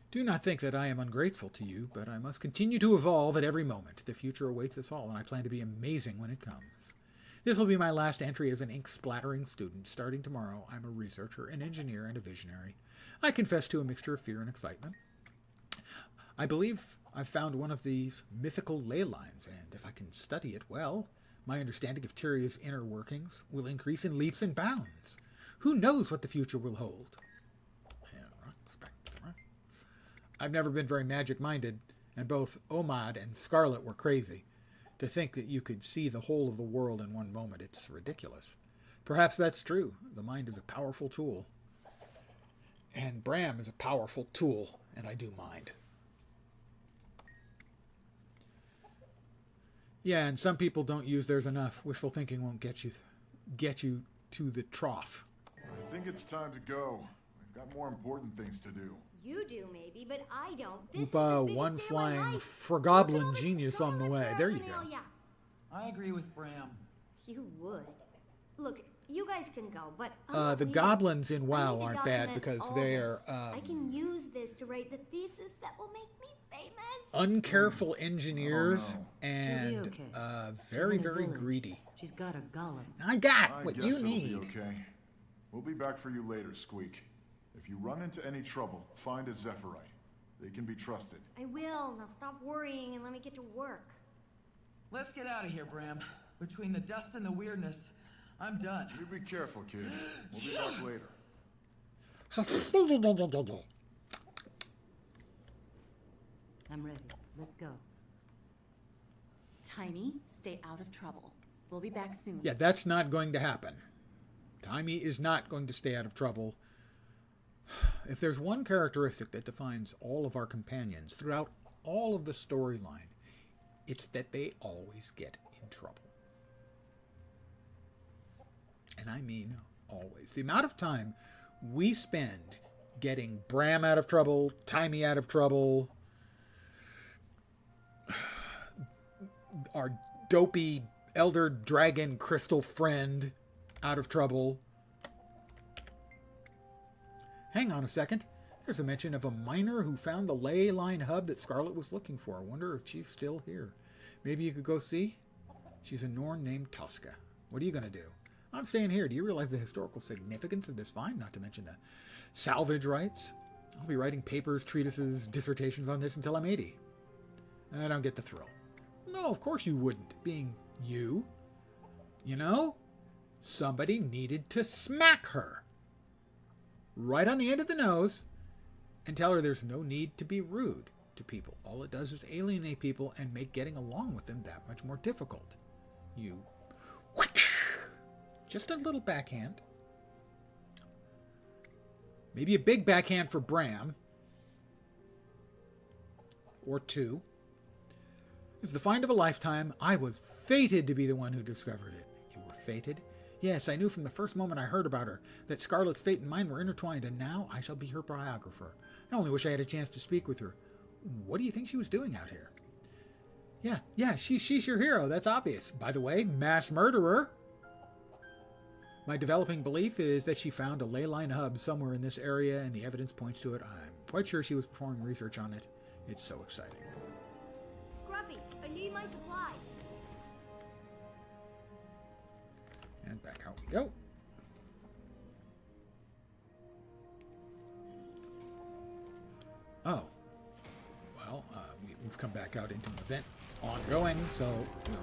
Do not think that I am ungrateful to you, but I must continue to evolve at every moment. The future awaits us all, and I plan to be amazing when it comes. This will be my last entry as an ink-splattering student. Starting tomorrow, I'm a researcher, an engineer, and a visionary. I confess to a mixture of fear and excitement. I believe I've found one of these mythical ley lines, and if I can study it well, my understanding of Tyria's inner workings will increase in leaps and bounds. Who knows what the future will hold? I've never been very magic-minded, and both Omad and Scarlet were crazy. To think that you could see the whole of the world in one moment, it's ridiculous. Perhaps that's true. The mind is a powerful tool. And Bram is a powerful tool, and I do mind. Yeah, and some people don't use theirs enough. Wishful thinking won't get you to the trough. I think it's time to go. We've got more important things to do. You do, maybe, but I don't. This is one flying Frgoblin genius on the way. There you go. I agree with Bram. You would. Look, you guys can go, but the goblins in WoW aren't bad because they're I can use this to write the thesis that will make me famous. Uncareful engineers and very, very greedy. She's got a golem. I got what you need. It'll be okay. We'll be back for you later, Squeak. If you run into any trouble, find a Zephyrite. They can be trusted. I will. Now stop worrying and let me get to work. Let's get out of here, Bram. Between the dust and the weirdness, I'm done. You be careful, kid. We'll be back later. I'm ready. Let's go. Tiny, stay out of trouble. We'll be back soon. Yeah, that's not going to happen. Timey is not going to stay out of trouble. If there's one characteristic that defines all of our companions throughout all of the storyline, it's that they always get in trouble. And I mean always. The amount of time we spend getting Bram out of trouble, Timey out of trouble, our dopey elder dragon crystal friend out of trouble. Hang on a second. There's a mention of a miner who found the ley line hub that Scarlet was looking for. I wonder if she's still here. Maybe you could go see? She's a Norn named Tosca. What are you going to do? I'm staying here. Do you realize the historical significance of this find? Not to mention the salvage rights. I'll be writing papers, treatises, dissertations on this until I'm 80. I don't get the thrill. No, of course you wouldn't, being you. You know? Somebody needed to smack her right on the end of the nose and tell her there's no need to be rude to people. All it does is alienate people and make getting along with them that much more difficult. You... Just a little backhand. Maybe a big backhand for Bram. Or two. It's the find of a lifetime. I was fated to be the one who discovered it. You were fated? Yes, I knew from the first moment I heard about her that Scarlet's fate and mine were intertwined, and now I shall be her biographer. I only wish I had a chance to speak with her. What do you think she was doing out here? Yeah, she's your hero. That's obvious. By the way, mass murderer. My developing belief is that she found a ley line hub somewhere in this area, and the evidence points to it. I'm quite sure she was performing research on it. It's so exciting. Scruffy, I need my supplies. And back out we go. Oh. Well, we've come back back out into an event ongoing, so, you know,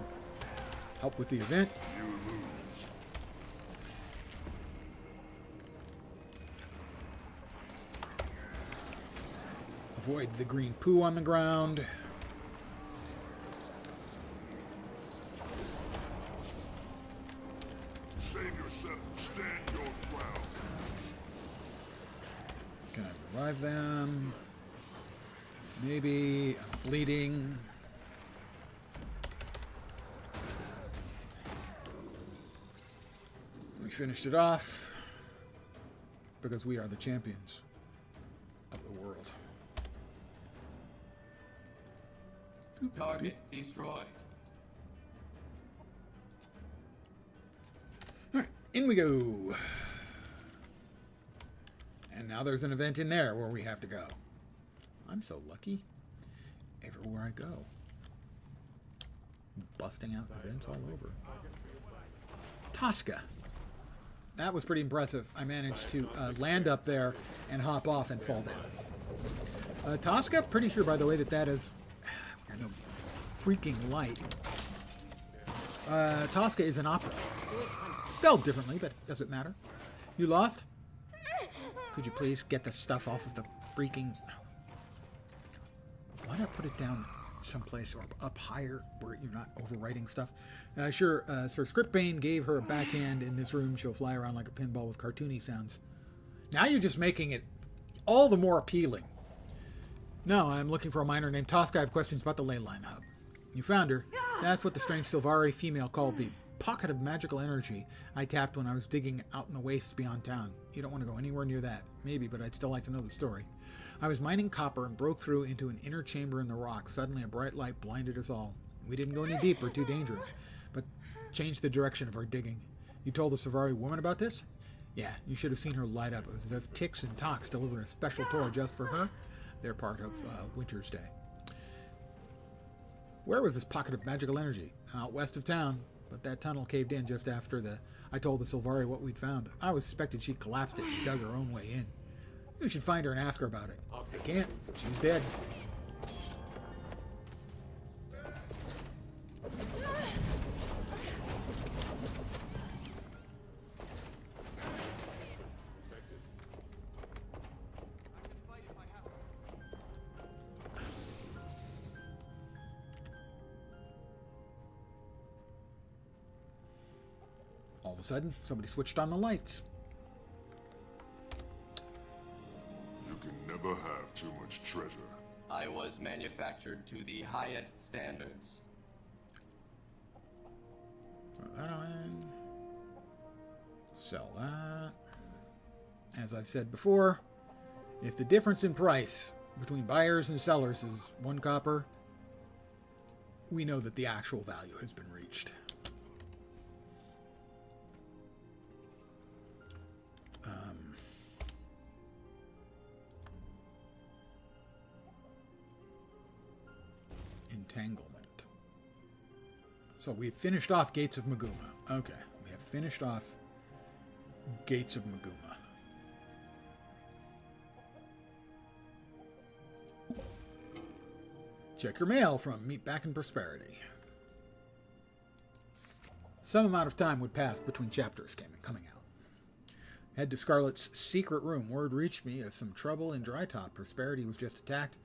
help with the event. You lose. Avoid the green poo on the ground. Save yourself. Stand your ground. Can I revive them? Maybe. I'm bleeding. We finished it off because we are the champions of the world. Target destroyed. Alright, in we go. And now there's an event in there where we have to go. I'm so lucky. Everywhere I go. Busting out events all over. Tosca. That was pretty impressive. I managed to land up there and hop off and fall down. Tosca, pretty sure, by the way, that is... I know, freaking light. Tosca is an opera. Spelled differently, but doesn't matter. You lost? Could you please get the stuff off of the freaking... Why not put it down someplace or up higher where you're not overwriting stuff? Sure, Sir Scriptbane gave her a backhand in this room. She'll fly around like a pinball with cartoony sounds. Now you're just making it all the more appealing. No, I'm looking for a miner named Tosca. I have questions about the ley line hub. You found her. That's what the strange Silvari female called the pocket of magical energy I tapped when I was digging out in the wastes beyond town. You don't want to go anywhere near that. Maybe, but I'd still like to know the story. I was mining copper and broke through into an inner chamber in the rock. Suddenly a bright light blinded us all. We didn't go any deeper, too dangerous, but changed the direction of our digging. You told the Silvari woman about this? Yeah, you should have seen her light up. It was as if Tix and Tox deliver a special tour just for her. They're part of Winter's Day. Where was this pocket of magical energy? Out west of town, but that tunnel caved in just after I told the Silvari what we'd found. I always suspected she collapsed it and dug her own way in. You should find her and ask her about it. I can't. She's dead. All of a sudden, somebody switched on the lights. You can never have too much treasure. I was manufactured to the highest standards. Throw that away. Sell that. As I've said before, if the difference in price between buyers and sellers is 1 copper, we know that the actual value has been reached. Entanglement. So we've finished off Gates of Maguma. Okay, we have finished off Gates of Maguma. Check your mail from Meet Back in Prosperity. Some amount of time would pass between chapters coming out. Head to Scarlet's secret room. Word reached me of some trouble in Dry Top. Prosperity was just attacked.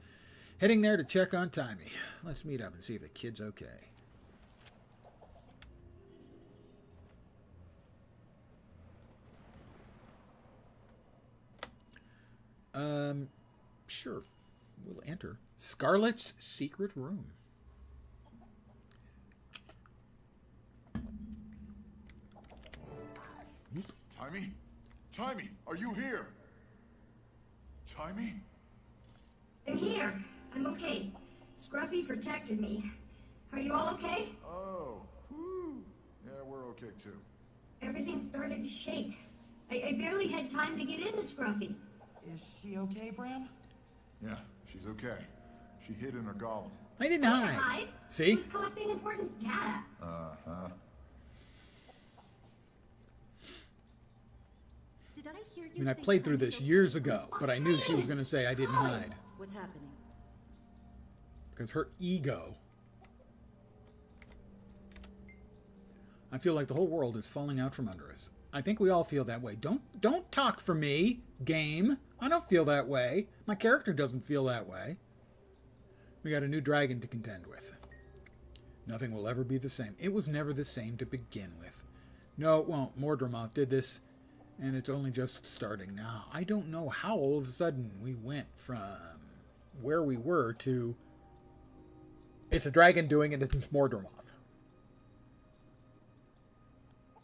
Heading there to check on Timmy. Let's meet up and see if the kid's okay. Sure. We'll enter Scarlet's secret room. Timmy? Timmy, are you here? Timmy? I'm here. I'm okay. Scruffy protected me. Are you all okay? Oh, whew. Yeah, we're okay too. Everything started to shake. I barely had time to get into Scruffy. Is she okay, Bram? Yeah, she's okay. She hid in her golem. I didn't hide. See? He was collecting important data. Uh-huh. Did I hear you I mean, I say played through Timmy's this years ago, but I knew she was going to say I didn't hide. What's happening? Because her ego... I feel like the whole world is falling out from under us. I think we all feel that way. Don't talk for me, game. I don't feel that way. My character doesn't feel that way. We got a new dragon to contend with. Nothing will ever be the same. It was never the same to begin with. No, it won't. Mordramoth did this, and it's only just starting now. I don't know how all of a sudden we went from where we were to it's a dragon doing it, it's Mordramoth.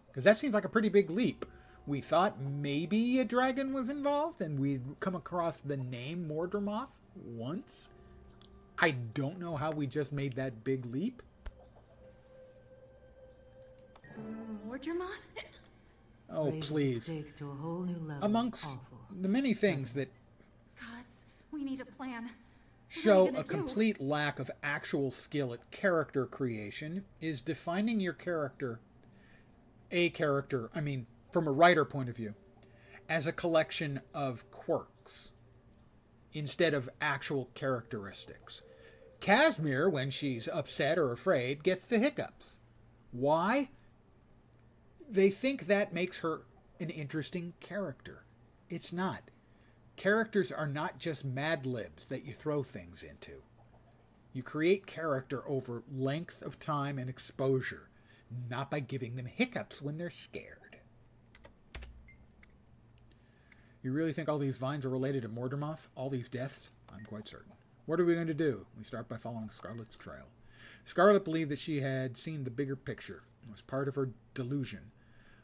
Because that seems like a pretty big leap. We thought maybe a dragon was involved, and we'd come across the name Mordramoth once. I don't know how we just made that big leap. Mordramoth? Oh, Raising please. stakes to a whole new level. Amongst Awful. the many things that Gods, we need a plan. show What are we a gonna do? complete lack of actual skill at character creation is defining your character, from a writer point of view, as a collection of quirks instead of actual characteristics. Casimir, when she's upset or afraid, gets the hiccups. Why? They think that makes her an interesting character. It's not. Characters are not just Mad Libs that you throw things into. You create character over length of time and exposure, not by giving them hiccups when they're scared. You really think all these vines are related to Mordramoth? All these deaths? I'm quite certain. What are we going to do? We start by following Scarlet's trail. Scarlet believed that she had seen the bigger picture. It was part of her delusion.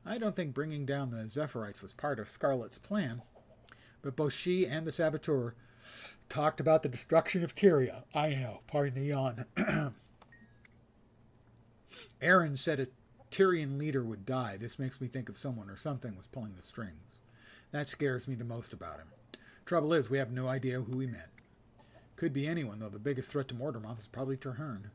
I don't think bringing down the Zephyrite was part of Scarlet's plan, but both she and the Saboteur talked about the destruction of Tyria. I know, pardon the yawn. Aaron said a Tyrian leader would die. This makes me think of someone or something was pulling the strings. That scares me the most about him. Trouble is, we have no idea who he meant. Could be anyone, though the biggest threat to Mordramoth is probably Traherne.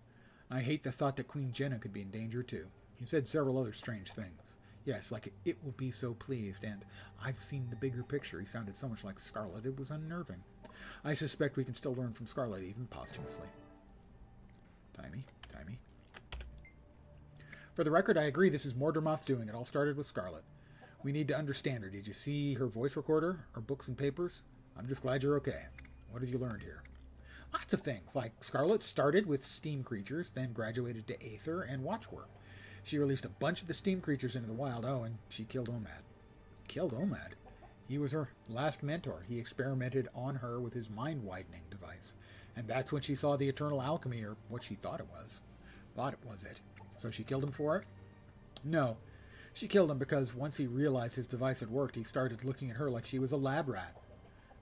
I hate the thought that Queen Jenna could be in danger, too. He said several other strange things. Yes, like it will be so pleased, and I've seen the bigger picture. He sounded so much like Scarlet, it was unnerving. I suspect we can still learn from Scarlet, even posthumously. Timey. For the record, I agree this is Mordramoth's doing. It all started with Scarlet. We need to understand her. Did you see her voice recorder, her books and papers? I'm just glad you're okay. What have you learned here? Lots of things, like Scarlet started with steam creatures, then graduated to Aether and Watchwork. She released a bunch of the steam creatures into the wild. Oh, and she killed Omad. Killed Omad? He was her last mentor. He experimented on her with his mind-widening device. And that's when she saw the eternal alchemy, or what she thought it was. Thought it was it. So she killed him for it? No. She killed him because once he realized his device had worked, he started looking at her like she was a lab rat.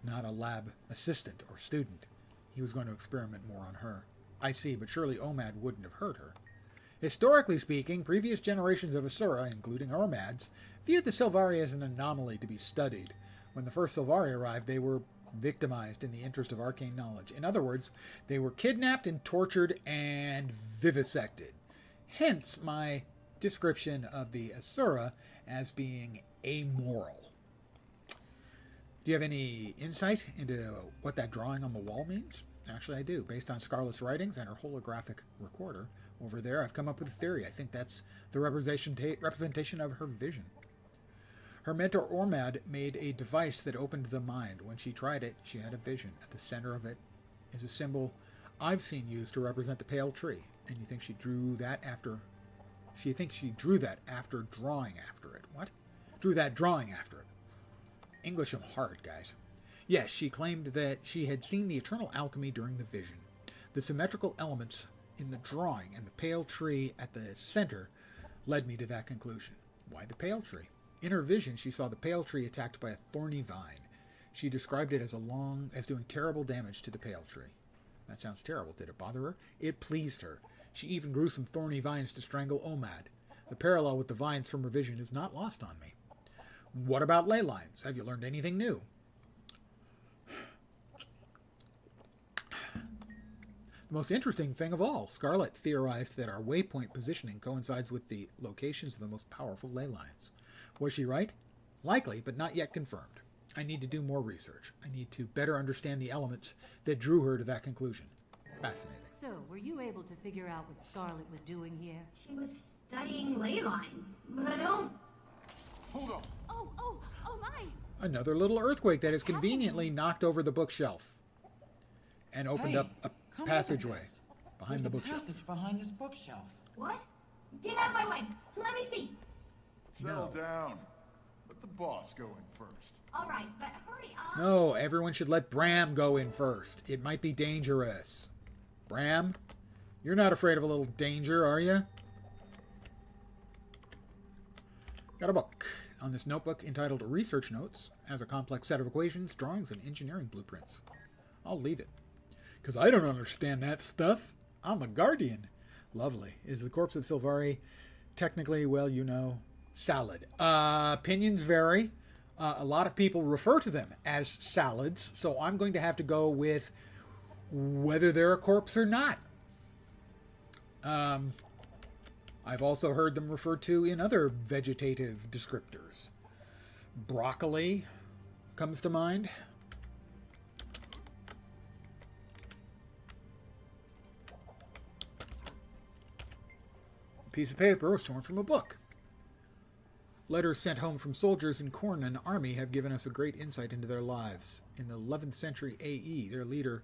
Not a lab assistant or student. He was going to experiment more on her. I see, but surely Omad wouldn't have hurt her. Historically speaking, previous generations of Asura, including Ormads, viewed the Sylvari as an anomaly to be studied. When the first Sylvari arrived, they were victimized in the interest of arcane knowledge. In other words, they were kidnapped and tortured and vivisected. Hence my description of the Asura as being amoral. Do you have any insight into what that drawing on the wall means? Actually, I do. Based on Scarlet's writings and her holographic recorder over there, I've come up with a theory. I think that's the representation of her vision. Her mentor Ormad made a device that opened the mind. When she tried it, she had a vision. At the center of it is a symbol I've seen used to represent the pale tree. And you think she drew that after... She thinks she drew that after drawing after it. What? Drew that drawing after it. English 'em hard, guys. Yes, she claimed that she had seen the eternal alchemy during the vision. The symmetrical elements in the drawing and the pale tree at the center led me to that conclusion. Why the pale tree? In her vision, she saw the pale tree attacked by a thorny vine. She described it as doing terrible damage to the pale tree. That sounds terrible. Did it bother her? It pleased her. She even grew some thorny vines to strangle Omad. The parallel with the vines from her vision is not lost on me. What about ley lines? Have you learned anything new? The most interesting thing of all, Scarlet theorized that our waypoint positioning coincides with the locations of the most powerful ley lines. Was she right? Likely, but not yet confirmed. I need to do more research. I need to better understand the elements that drew her to that conclusion. Fascinating. So, were you able to figure out what Scarlet was doing here? She was studying ley lines, but I don't... Hold on. Oh my! Another little earthquake that has conveniently knocked over the bookshelf and opened up a Come passageway look at this. behind There's the a bookshelf. passage behind this bookshelf. What? Get out of my way! Let me see! Settle down. Let the boss go in first. Alright, but hurry up! No, everyone should let Bram go in first. It might be dangerous. Bram, you're not afraid of a little danger, are you? Got a book. On this notebook entitled Research Notes has a complex set of equations, drawings, and engineering blueprints. I'll leave it. Because I don't understand that stuff. I'm a guardian. Lovely. Is the corpse of Silvari technically, well, you know, salad? Opinions vary. A lot of people refer to them as salads, so I'm going to have to go with whether they're a corpse or not. I've also heard them referred to in other vegetative descriptors. Broccoli comes to mind. A piece of paper was torn from a book. Letters sent home from soldiers in Khorne and army have given us a great insight into their lives. In the 11th century AE, their leader,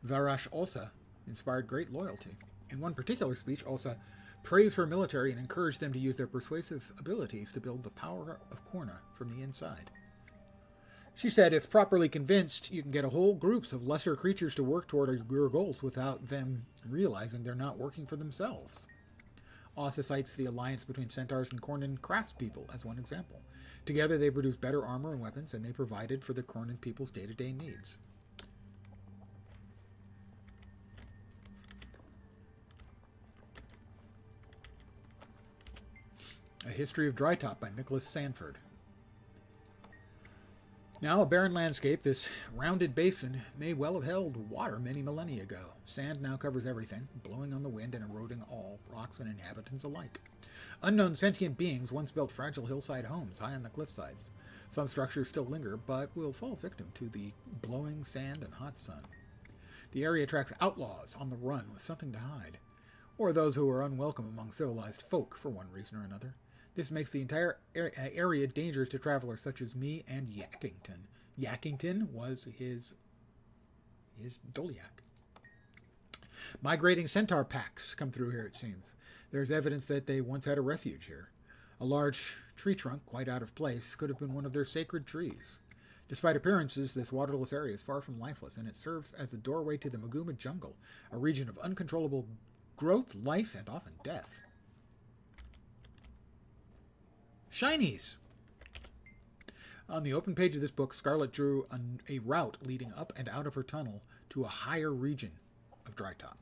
Varash Olsa, inspired great loyalty. In one particular speech, Olsa praised her military and encouraged them to use their persuasive abilities to build the power of Khorne from the inside. She said, if properly convinced, you can get whole groups of lesser creatures to work toward your goals without them realizing they're not working for themselves. Olsa cites the alliance between centaurs and Khorne craftspeople as one example. Together they produced better armor and weapons, and they provided for the Khorne people's day-to-day needs. A History of Drytop by Nicholas Sanford. Now a barren landscape, this rounded basin may well have held water many millennia ago. Sand now covers everything, blowing on the wind and eroding all, rocks and inhabitants alike. Unknown sentient beings once built fragile hillside homes high on the cliffsides. Some structures still linger, but will fall victim to the blowing sand and hot sun. The area attracts outlaws on the run with something to hide, or those who are unwelcome among civilized folk for one reason or another. This makes the entire area dangerous to travelers such as me and Yakington. Yakington was his Doliak. Migrating centaur packs come through here, it seems. There's evidence that they once had a refuge here. A large tree trunk, quite out of place, could have been one of their sacred trees. Despite appearances, this waterless area is far from lifeless, and it serves as a doorway to the Maguma jungle, a region of uncontrollable growth, life, and often death. Shinies! On the open page of this book, Scarlet drew a route leading up and out of her tunnel to a higher region of Drytop.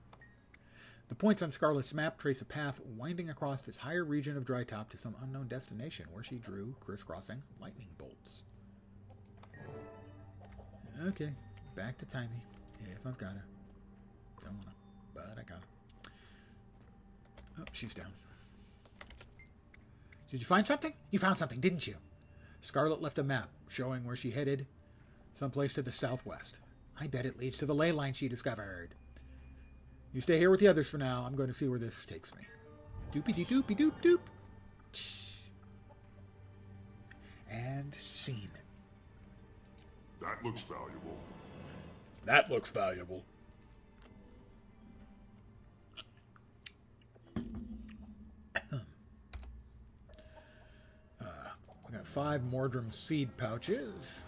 The points on Scarlet's map trace a path winding across this higher region of Drytop to some unknown destination where she drew crisscrossing lightning bolts. Okay, back to Tiny, if I've got her. Don't wanna, but I got her. Oh, she's down. Did you find something? You found something, didn't you? Scarlet left a map showing where she headed, someplace to the southwest. I bet it leads to the ley line she discovered. You stay here with the others for now. I'm going to see where this takes me. Doopy-dee-doopy-doop-doop. And scene. That looks valuable. That looks valuable. We got 5 Mordrum seed pouches.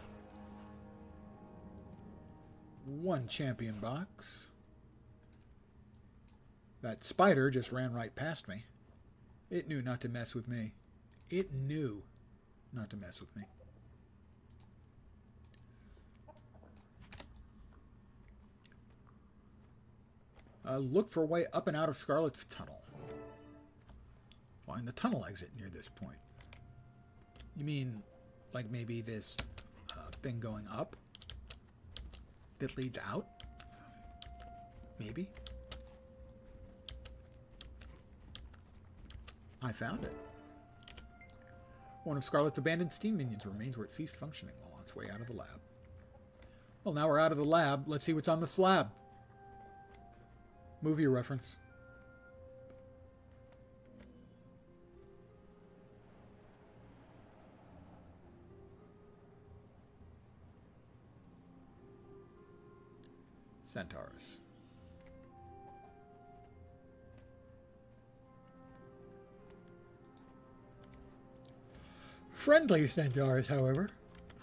1 champion box. That spider just ran right past me. It knew not to mess with me. It knew not to mess with me. Look for a way up and out of Scarlet's tunnel. Find the tunnel exit near this point. You mean, like maybe this thing going up that leads out? Maybe. I found it. One of Scarlet's abandoned steam minions remains where it ceased functioning while on its way out of the lab. Well, now we're out of the lab. Let's see what's on the slab. Movie reference. Centaurs. Friendly centaurs, however.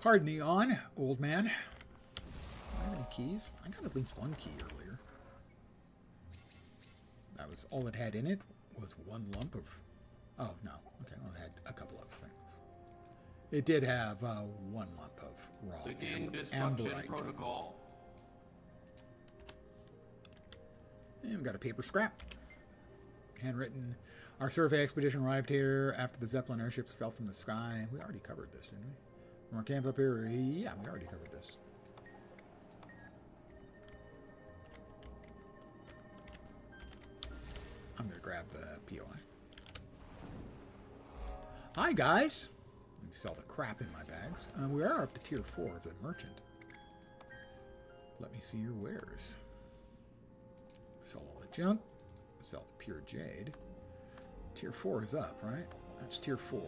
Pardon the yawn, old man. Do I have any keys? I got at least one key earlier. That was all it had in it, was one lump of... Oh, no. Okay, well, it had a couple other things. It did have one lump of raw The game destruction protocol. And we've got a paper scrap. Handwritten. Our survey expedition arrived here after the Zeppelin airships fell from the sky. We already covered this, didn't we? From our camp up here, yeah, we already covered this. I'm going to grab the POI. Hi, guys. Let me sell the crap in my bags. We are up to tier 4 of the merchant. Let me see your wares. Sell all the junk. Sell the pure jade. Tier 4 is up, right? That's tier 4.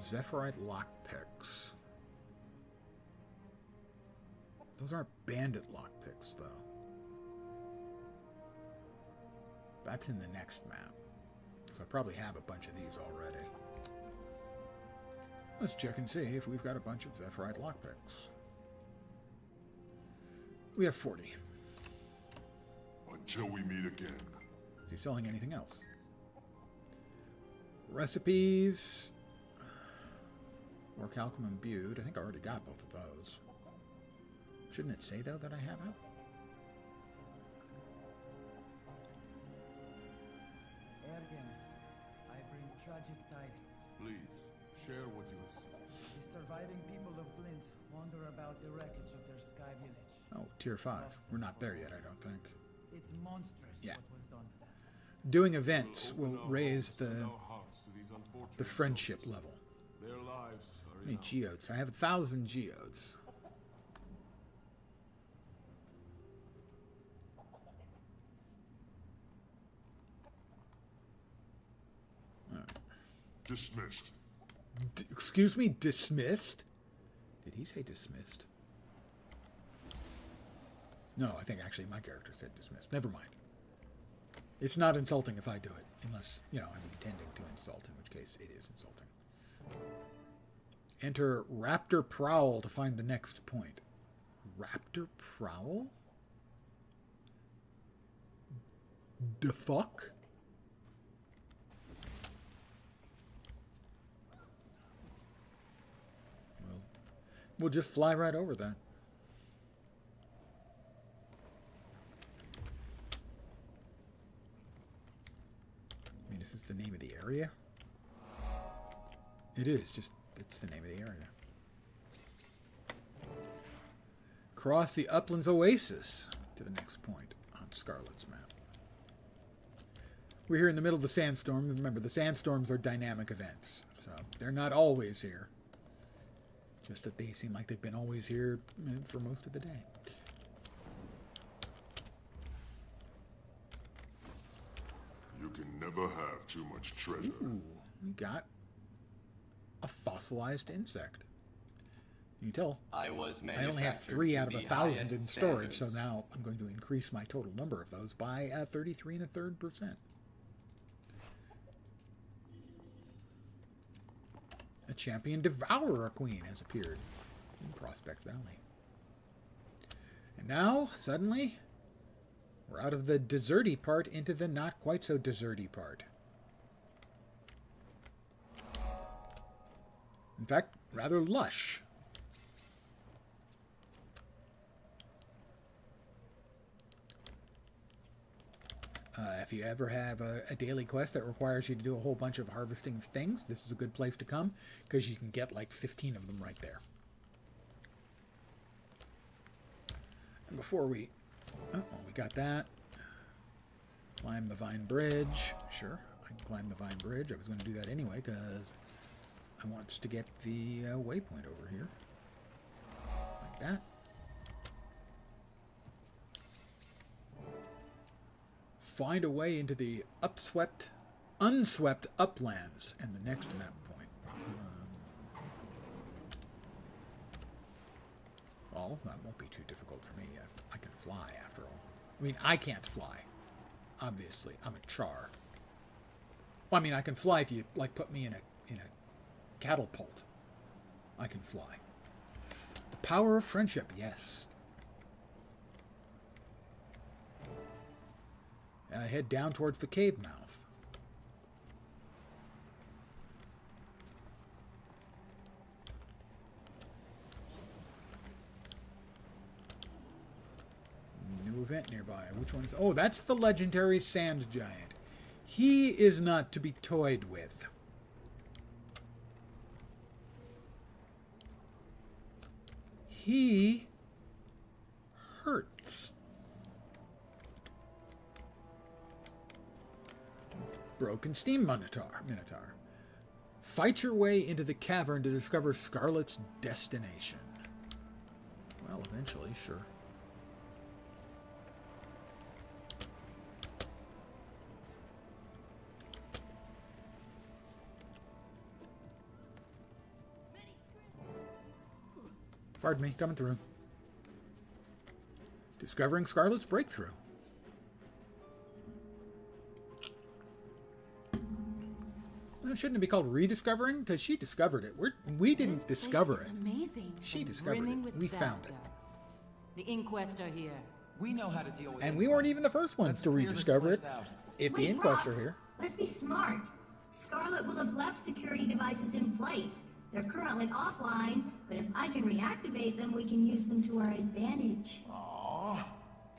Zephyrite lockpicks. Those aren't bandit lockpicks, though. That's in the next map. So I probably have a bunch of these already. Let's check and see if we've got a bunch of Zephyrite lockpicks. We have 40. Until we meet again. Is he selling anything else? Recipes. Or calcum imbued. I think I already got both of those. Shouldn't it say, though, that I have it? Ergen, I bring tragic tidings. Please, share what you have seen. The surviving people of Glint wander about the wreckage of their sky village. Oh, tier 5. We're not there yet, I don't think. It's monstrous what was done to them. Doing events will raise the friendship level. Their lives are How many geodes? I have 1,000 geodes. Dismissed. Excuse me? Dismissed? Did he say dismissed? No, I think actually my character said dismissed. Never mind. It's not insulting if I do it. Unless, you know, I'm intending to insult, in which case it is insulting. Enter Raptor Prowl to find the next point. Raptor Prowl? The fuck? Well, we'll just fly right over that. I mean, is this the name of the area? It is, just, it's the name of the area. Cross the Uplands Oasis to the next point on Scarlet's map. We're here in the middle of the sandstorm. Remember, the sandstorms are dynamic events, so they're not always here. Just that they seem like they've been always here for most of the day. You can never have too much treasure. Ooh, we got a fossilized insect. You can tell I only have 3 out of 1,000 in storage, so now I'm going to increase my total number of those by 33 1/3%. A champion devourer queen has appeared in Prospect Valley. And now, suddenly, we're out of the deserty part into the not quite so deserty part. In fact, rather lush. If you ever have a daily quest that requires you to do a whole bunch of harvesting things, this is a good place to come, because you can get like 15 of them right there. And before we... Oh, well, we got that. Climb the Vine Bridge. Sure, I can climb the Vine Bridge. I was going to do that anyway, because I want to get the waypoint over here. Like that. find a way into the unswept uplands and the next map point. Well, that won't be too difficult for me. I can fly, after all. I mean, I can't fly. Obviously, I'm a char. Well, I mean, I can fly if you, like, put me in a catapult. I can fly. The power of friendship, yes. Head down towards the cave mouth. New event nearby. Which one is... Oh, that's the legendary sand giant. He is not to be toyed with. He hurts. Broken steam minotaur. Fight your way into the cavern to discover Scarlet's destination. Well, eventually, sure. Pardon me, coming through. Discovering Scarlet's breakthrough. Well, shouldn't it be called rediscovering? Because she discovered it. We didn't discover it. Amazing. She discovered it. We found it. The Inquest are here. We know how to deal with it. And we weren't even the first ones to rediscover it. If the Inquest are here. Let's be smart. Scarlet will have left security devices in place. They're currently offline, but if I can reactivate them, we can use them to our advantage. Aww.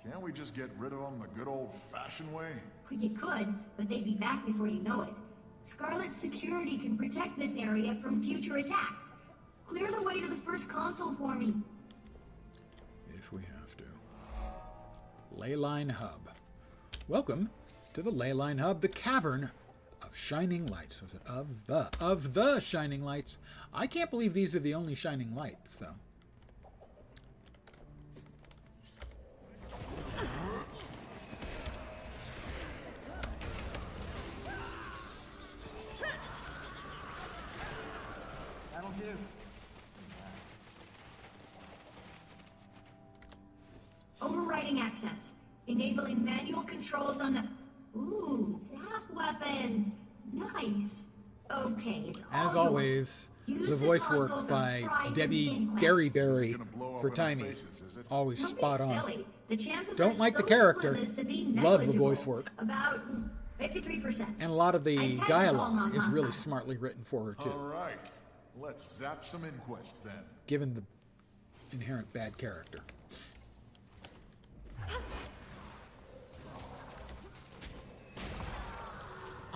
Can't we just get rid of them the good old-fashioned way? Well, you could, but they'd be back before you know it. Scarlet's security can protect this area from future attacks. Clear the way to the first console for me. If we have to. Leyline Hub. Welcome to the Leyline Hub, the cavern of shining lights. Was it of the shining lights? I can't believe these are the only shining lights, though. That'll do. Overriding access. Enabling manual controls on the... Ooh, zap weapons. Nice. Okay, it's all As always, the voice work by Debbie Derryberry for Timey. Always spot on. Don't like the character, love the voice work. About 53%. And a lot of the dialogue is really smartly written for her, too. All right. Let's zap some Inquest, then. Given the inherent bad character.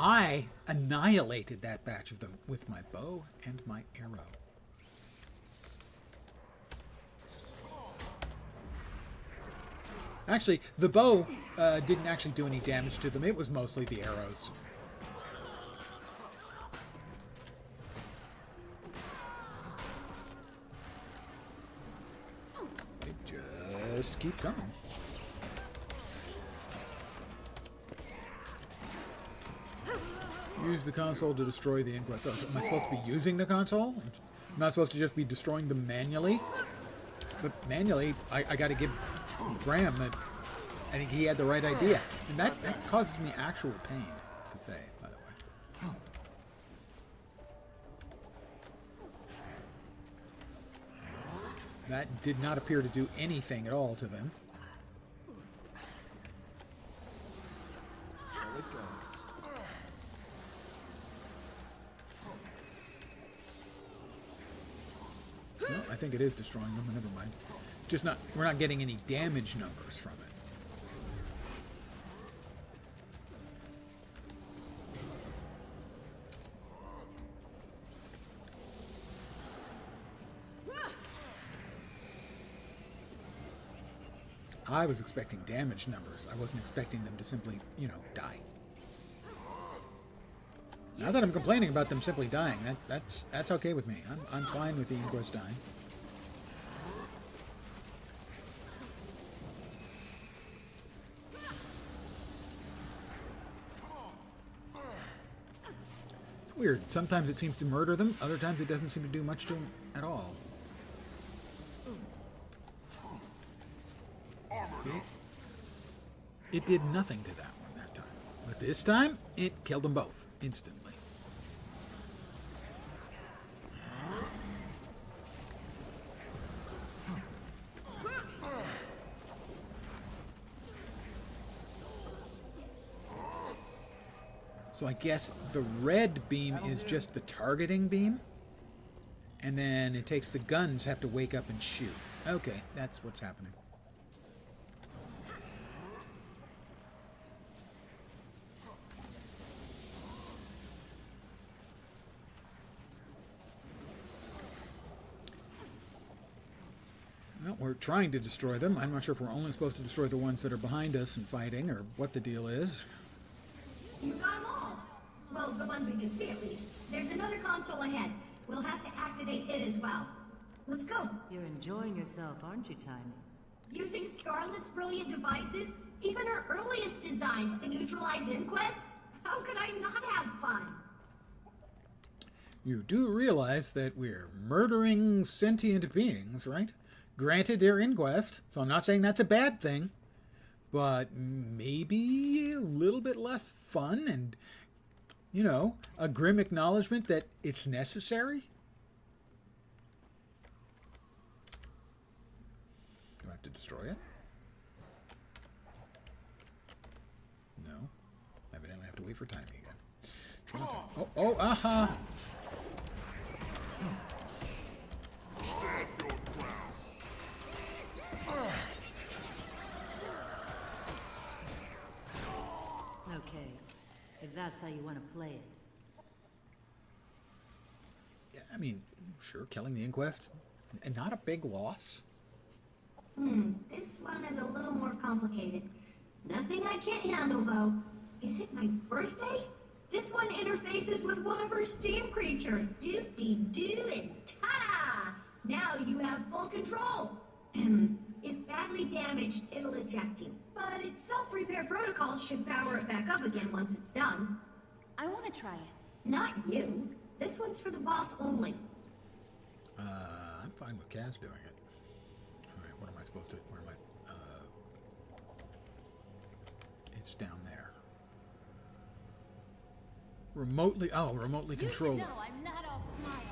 I annihilated that batch of them with my bow and my arrow. Actually, the bow didn't actually do any damage to them. It was mostly the arrows. They just keep coming. Use the console to destroy the Inquest. Oh, so am I supposed to be using the console? I'm not supposed to just be destroying them manually? But manually, I got to give Graham that I think he had the right idea. And that causes me actual pain, to say, by the way. That did not appear to do anything at all to them. So it goes. No, I think it is destroying them, but never mind. Just not, we're not getting any damage numbers from it. I was expecting damage numbers. I wasn't expecting them to simply, you know, die. Not that I'm complaining about them simply dying. That's okay with me. I'm fine with the Inquest dying. Weird. Sometimes it seems to murder them, other times it doesn't seem to do much to them at all. See? It did nothing to that one that time. But this time, it killed them both instantly. So I guess the red beam is just the targeting beam. And then it takes the guns have to wake up and shoot. Okay, that's what's happening. Well, we're trying to destroy them. I'm not sure if we're only supposed to destroy the ones that are behind us and fighting, or what the deal is. You got them all. Well, the ones we can see at least. There's another console ahead. We'll have to activate it as well. Let's go. You're enjoying yourself, aren't you, Tiny? Using Scarlet's brilliant devices, even her earliest designs to neutralize Inquest? How could I not have fun? You do realize that we're murdering sentient beings, right? Granted, they're Inquest, so I'm not saying that's a bad thing. But maybe a little bit less fun and, you know, a grim acknowledgement that it's necessary? Do I have to destroy it? No. Evidently I have to wait for timing again. Oh, aha! Stand your ground. Okay, if that's how you want to play it. Yeah, I mean, sure, killing the Inquest, and not a big loss. This one is a little more complicated. Nothing I can't handle, though. Is it my birthday? This one interfaces with one of her steam creatures. Doo-dee-doo and ta-da! Now you have full control. If badly damaged, it'll eject you. But its self-repair protocol should power it back up again once it's done. I want to try it. Not you. This one's for the boss only. I'm fine with Kaz doing it. Alright, what am I supposed to... Where am I... It's down there. Remotely... Oh, remotely control it. You should know I'm not all smiles.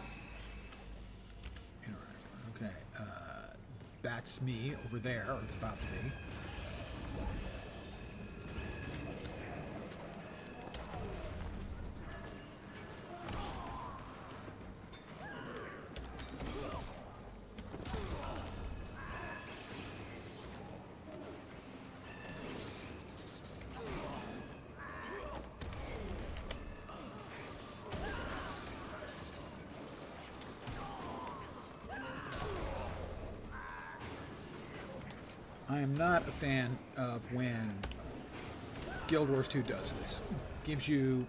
Interesting. Okay, that's me over there, or it's about to be. I am not a fan of when Guild Wars 2 does this. Gives you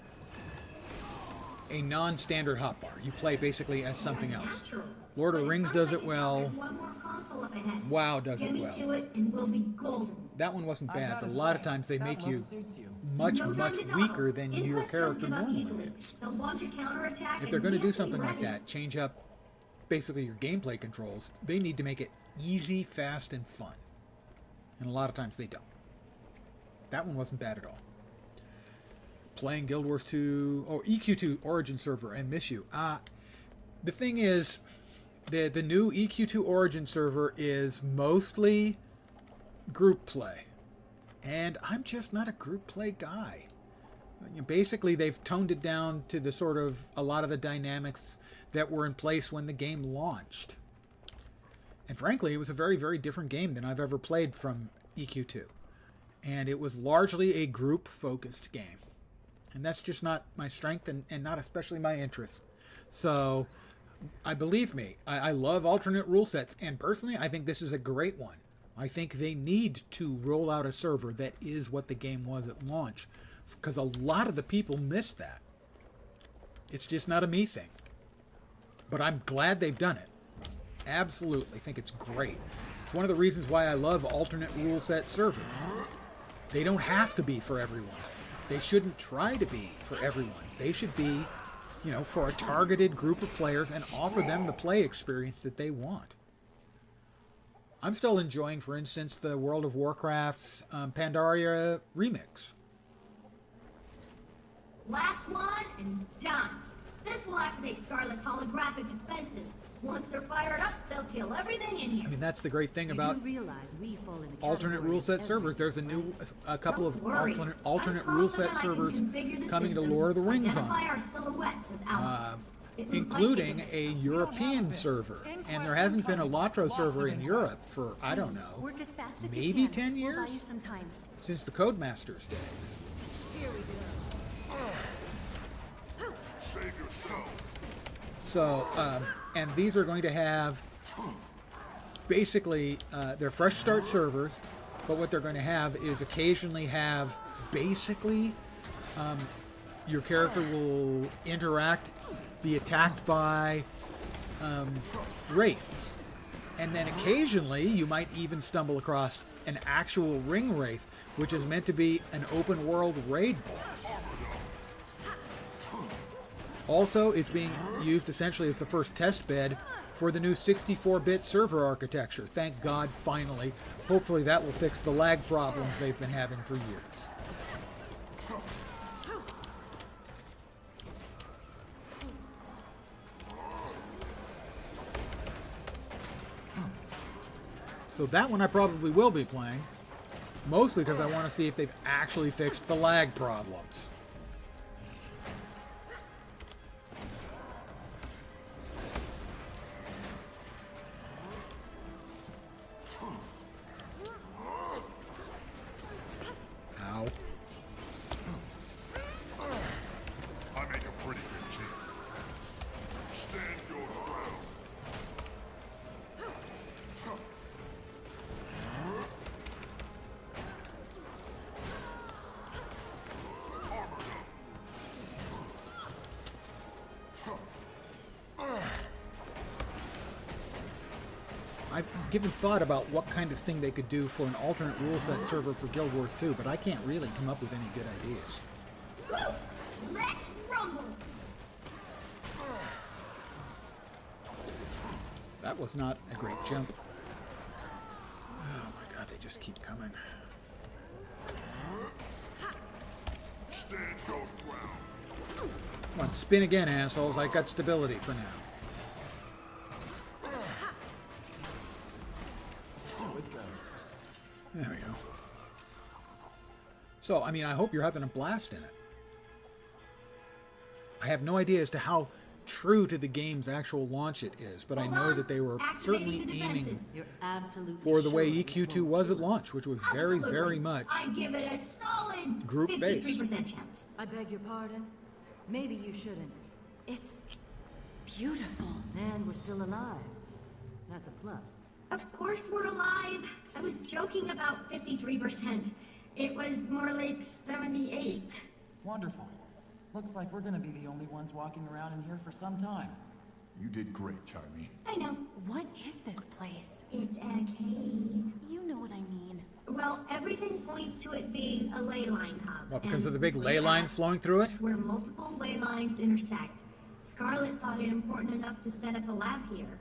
a non-standard hotbar. You play basically as something else. Lord of the Rings does it well. One more console up ahead. WoW does Get it me well. to it and we'll be golden. That one wasn't bad, but a lot of times they make you No much time to weaker dawdle. than your Inquest character don't give up normally easily. is. They'll launch a counterattack If they're and going to we do have to be something like ready. that, change up basically your gameplay controls, they need to make it easy, fast, and fun. And a lot of times they don't. That one wasn't bad at all. Playing Guild Wars 2, or EQ2 Origin server, and miss you. The thing is, the new EQ2 Origin server is mostly group play. And I'm just not a group play guy. Basically, they've toned it down to the sort of a lot of the dynamics that were in place when the game launched. And frankly, it was a very, very different game than I've ever played from EQ2. And it was largely a group-focused game. And that's just not my strength and not especially my interest. So, believe me, I love alternate rule sets. And personally, I think this is a great one. I think they need to roll out a server that is what the game was at launch. Because a lot of the people missed that. It's just not a me thing. But I'm glad they've done it. Absolutely. I think it's great. It's one of the reasons why I love alternate rule set servers. They don't have to be for everyone. They shouldn't try to be for everyone. They should be you know, for a targeted group of players and offer them the play experience that they want. I'm still enjoying, for instance, the World of Warcraft's Pandaria remix. Last one and done. This will activate Scarlet's holographic defenses. Once they're fired up, they'll kill everything in here. I mean, that's the great thing about alternate rule set servers. There's a couple of alternate rule set servers coming to Lord of the Rings on, including a European server. And there hasn't been a Latro server in Europe for, I don't know, maybe 10 years? Since the Codemasters days. Save yourself. So, and these are going to have, basically, they're fresh start servers, but what they're going to have is occasionally have, basically, your character will be attacked by wraiths. And then occasionally, you might even stumble across an actual ring wraith, which is meant to be an open world raid boss. Also, it's being used essentially as the first test bed for the new 64-bit server architecture. Thank God, finally. Hopefully that will fix the lag problems they've been having for years. So that one I probably will be playing. Mostly because I want to see if they've actually fixed the lag problems. Ow. I make a pretty good team. Stand your ground. I've given thought about what kind of thing they could do for an alternate rule set server for Guild Wars 2, but I can't really come up with any good ideas. Let's rumble. That was not a great jump. Oh my god, they just keep coming. Stand your ground. Come on, spin again, assholes. I got stability for now. So it goes. There we go. So, I mean, I hope you're having a blast in it. I have no idea as to how true to the game's actual launch it is, but I know that they were certainly aiming for the way EQ2 was at launch, which was very, very much I give it a solid group-based. 53% chance. I beg your pardon? Maybe you shouldn't. It's beautiful. And we're still alive. That's a plus. Of course we're alive. I was joking about 53%. It was more like 78. Wonderful. Looks like we're gonna be the only ones walking around in here for some time. You did great, Timey. I know. What is this place? It's a cave. You know what I mean. Well, everything points to it being a ley line hub. What, because and of the big ley yeah, lines flowing through it? It's where multiple ley lines intersect. Scarlet thought it important enough to set up a lab here.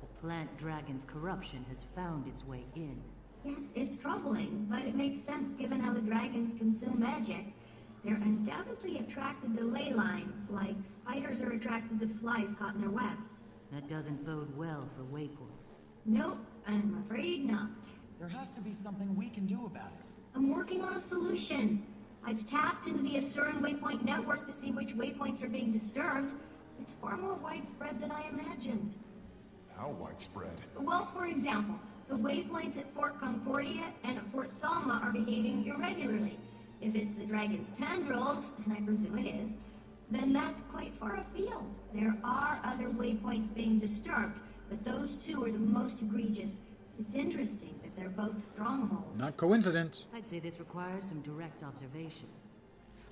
The plant dragon's corruption has found its way in. Yes, it's troubling, but it makes sense given how the dragons consume magic. They're undoubtedly attracted to ley lines, like spiders are attracted to flies caught in their webs. That doesn't bode well for waypoints. Nope, I'm afraid not. There has to be something we can do about it. I'm working on a solution. I've tapped into the Asuran Waypoint network to see which waypoints are being disturbed. It's far more widespread than I imagined. How widespread? Well, for example, the waypoints at Fort Concordia and at Fort Salma are behaving irregularly. If it's the dragon's tendrils, and I presume it is, then that's quite far afield. There are other waypoints being disturbed, but those two are the most egregious. It's interesting that they're both strongholds. Not coincidence. I'd say this requires some direct observation.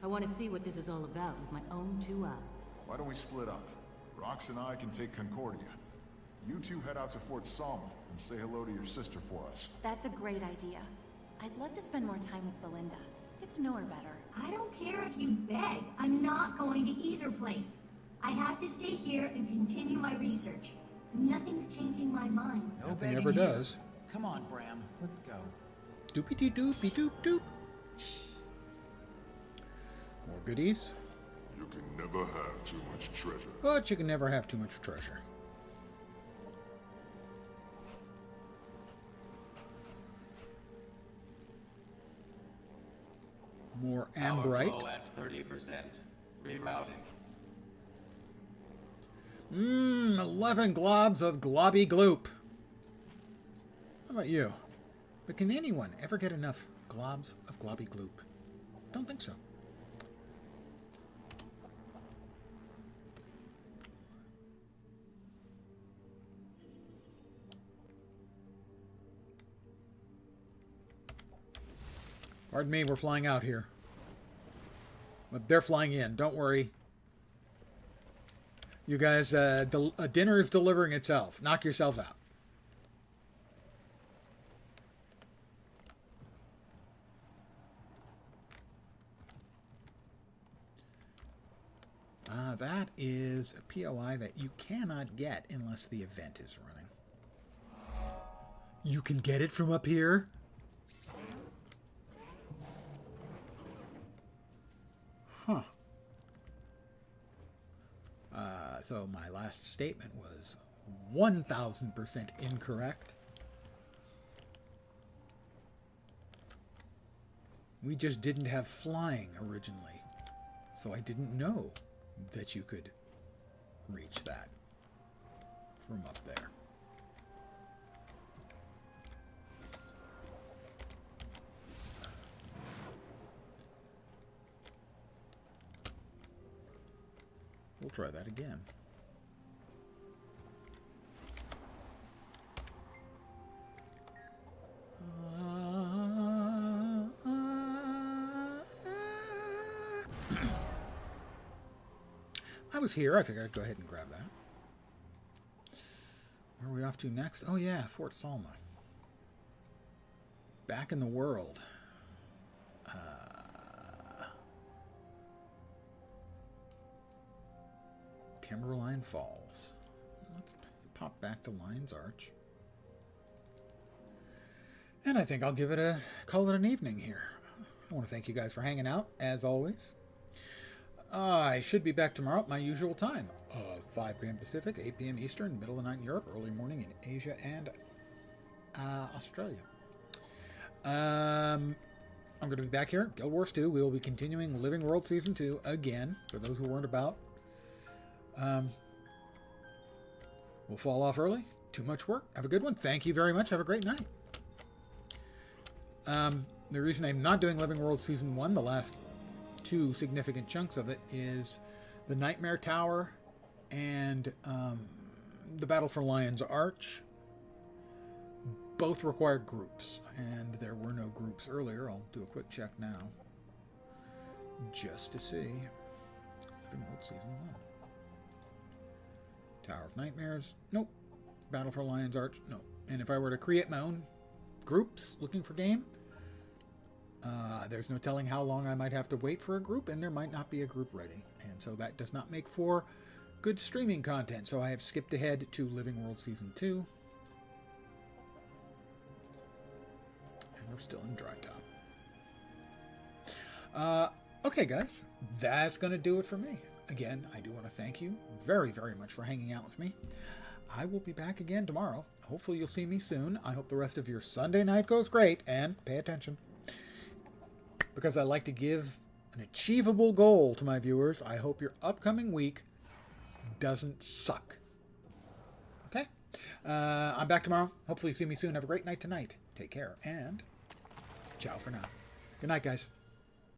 I want to see what this is all about with my own two eyes. Why don't we split up? Rox and I can take Concordia. You two head out to Fort Salma and say hello to your sister for us. That's a great idea. I'd love to spend more time with Belinda. Get to know her better. I don't care if you beg. I'm not going to either place. I have to stay here and continue my research. Nothing's changing my mind. Nothing ever does. Come on, Bram. Let's go. Doopy doopy doop doop. More goodies. You can never have too much treasure. But you can never have too much treasure. More ambrite. Power flow at 30%. Rerouting. 11 globs of globby gloop. How about you? But can anyone ever get enough globs of globby gloop? Don't think so. Pardon me, we're flying out here. But they're flying in, don't worry. You guys, dinner is delivering itself. Knock yourselves out. That is a POI that you cannot get unless the event is running. You can get it from up here? Huh. So my last statement was 1,000% incorrect. We just didn't have flying originally, so I didn't know that you could reach that from up there. We'll try that again. I was here. I figured I'd go ahead and grab that. Where are we off to next? Oh yeah, Fort Salma. Back in the world. Timberline Falls. Let's pop back to Lion's Arch. And I think I'll call it an evening here. I want to thank you guys for hanging out, as always. I should be back tomorrow at my usual time. 5 p.m. Pacific, 8 p.m. Eastern, middle of the night in Europe, early morning in Asia and Australia. I'm going to be back here, Guild Wars 2. We will be continuing Living World Season 2 again, for those who weren't about. We'll fall off early. Too much work. Have a good one. Thank you very much. Have a great night. The reason I'm not doing Living World Season 1, the last 2 significant chunks of it, is the Nightmare Tower and the Battle for Lion's Arch. Both required groups, and there were no groups earlier. I'll do a quick check now, just to see. Living World Season 1. Tower of Nightmares, nope. Battle for Lion's Arch, nope. And if I were to create my own groups looking for game, there's no telling how long I might have to wait for a group, and there might not be a group ready. And so that does not make for good streaming content. So I have skipped ahead to Living World Season 2. And we're still in Dry Top. Okay, guys. That's going to do it for me. Again, I do want to thank you very, very much for hanging out with me. I will be back again tomorrow. Hopefully you'll see me soon. I hope the rest of your Sunday night goes great. And pay attention, because I like to give an achievable goal to my viewers. I hope your upcoming week doesn't suck. Okay? I'm back tomorrow. Hopefully you see me soon. Have a great night tonight. Take care, and ciao for now. Good night, guys.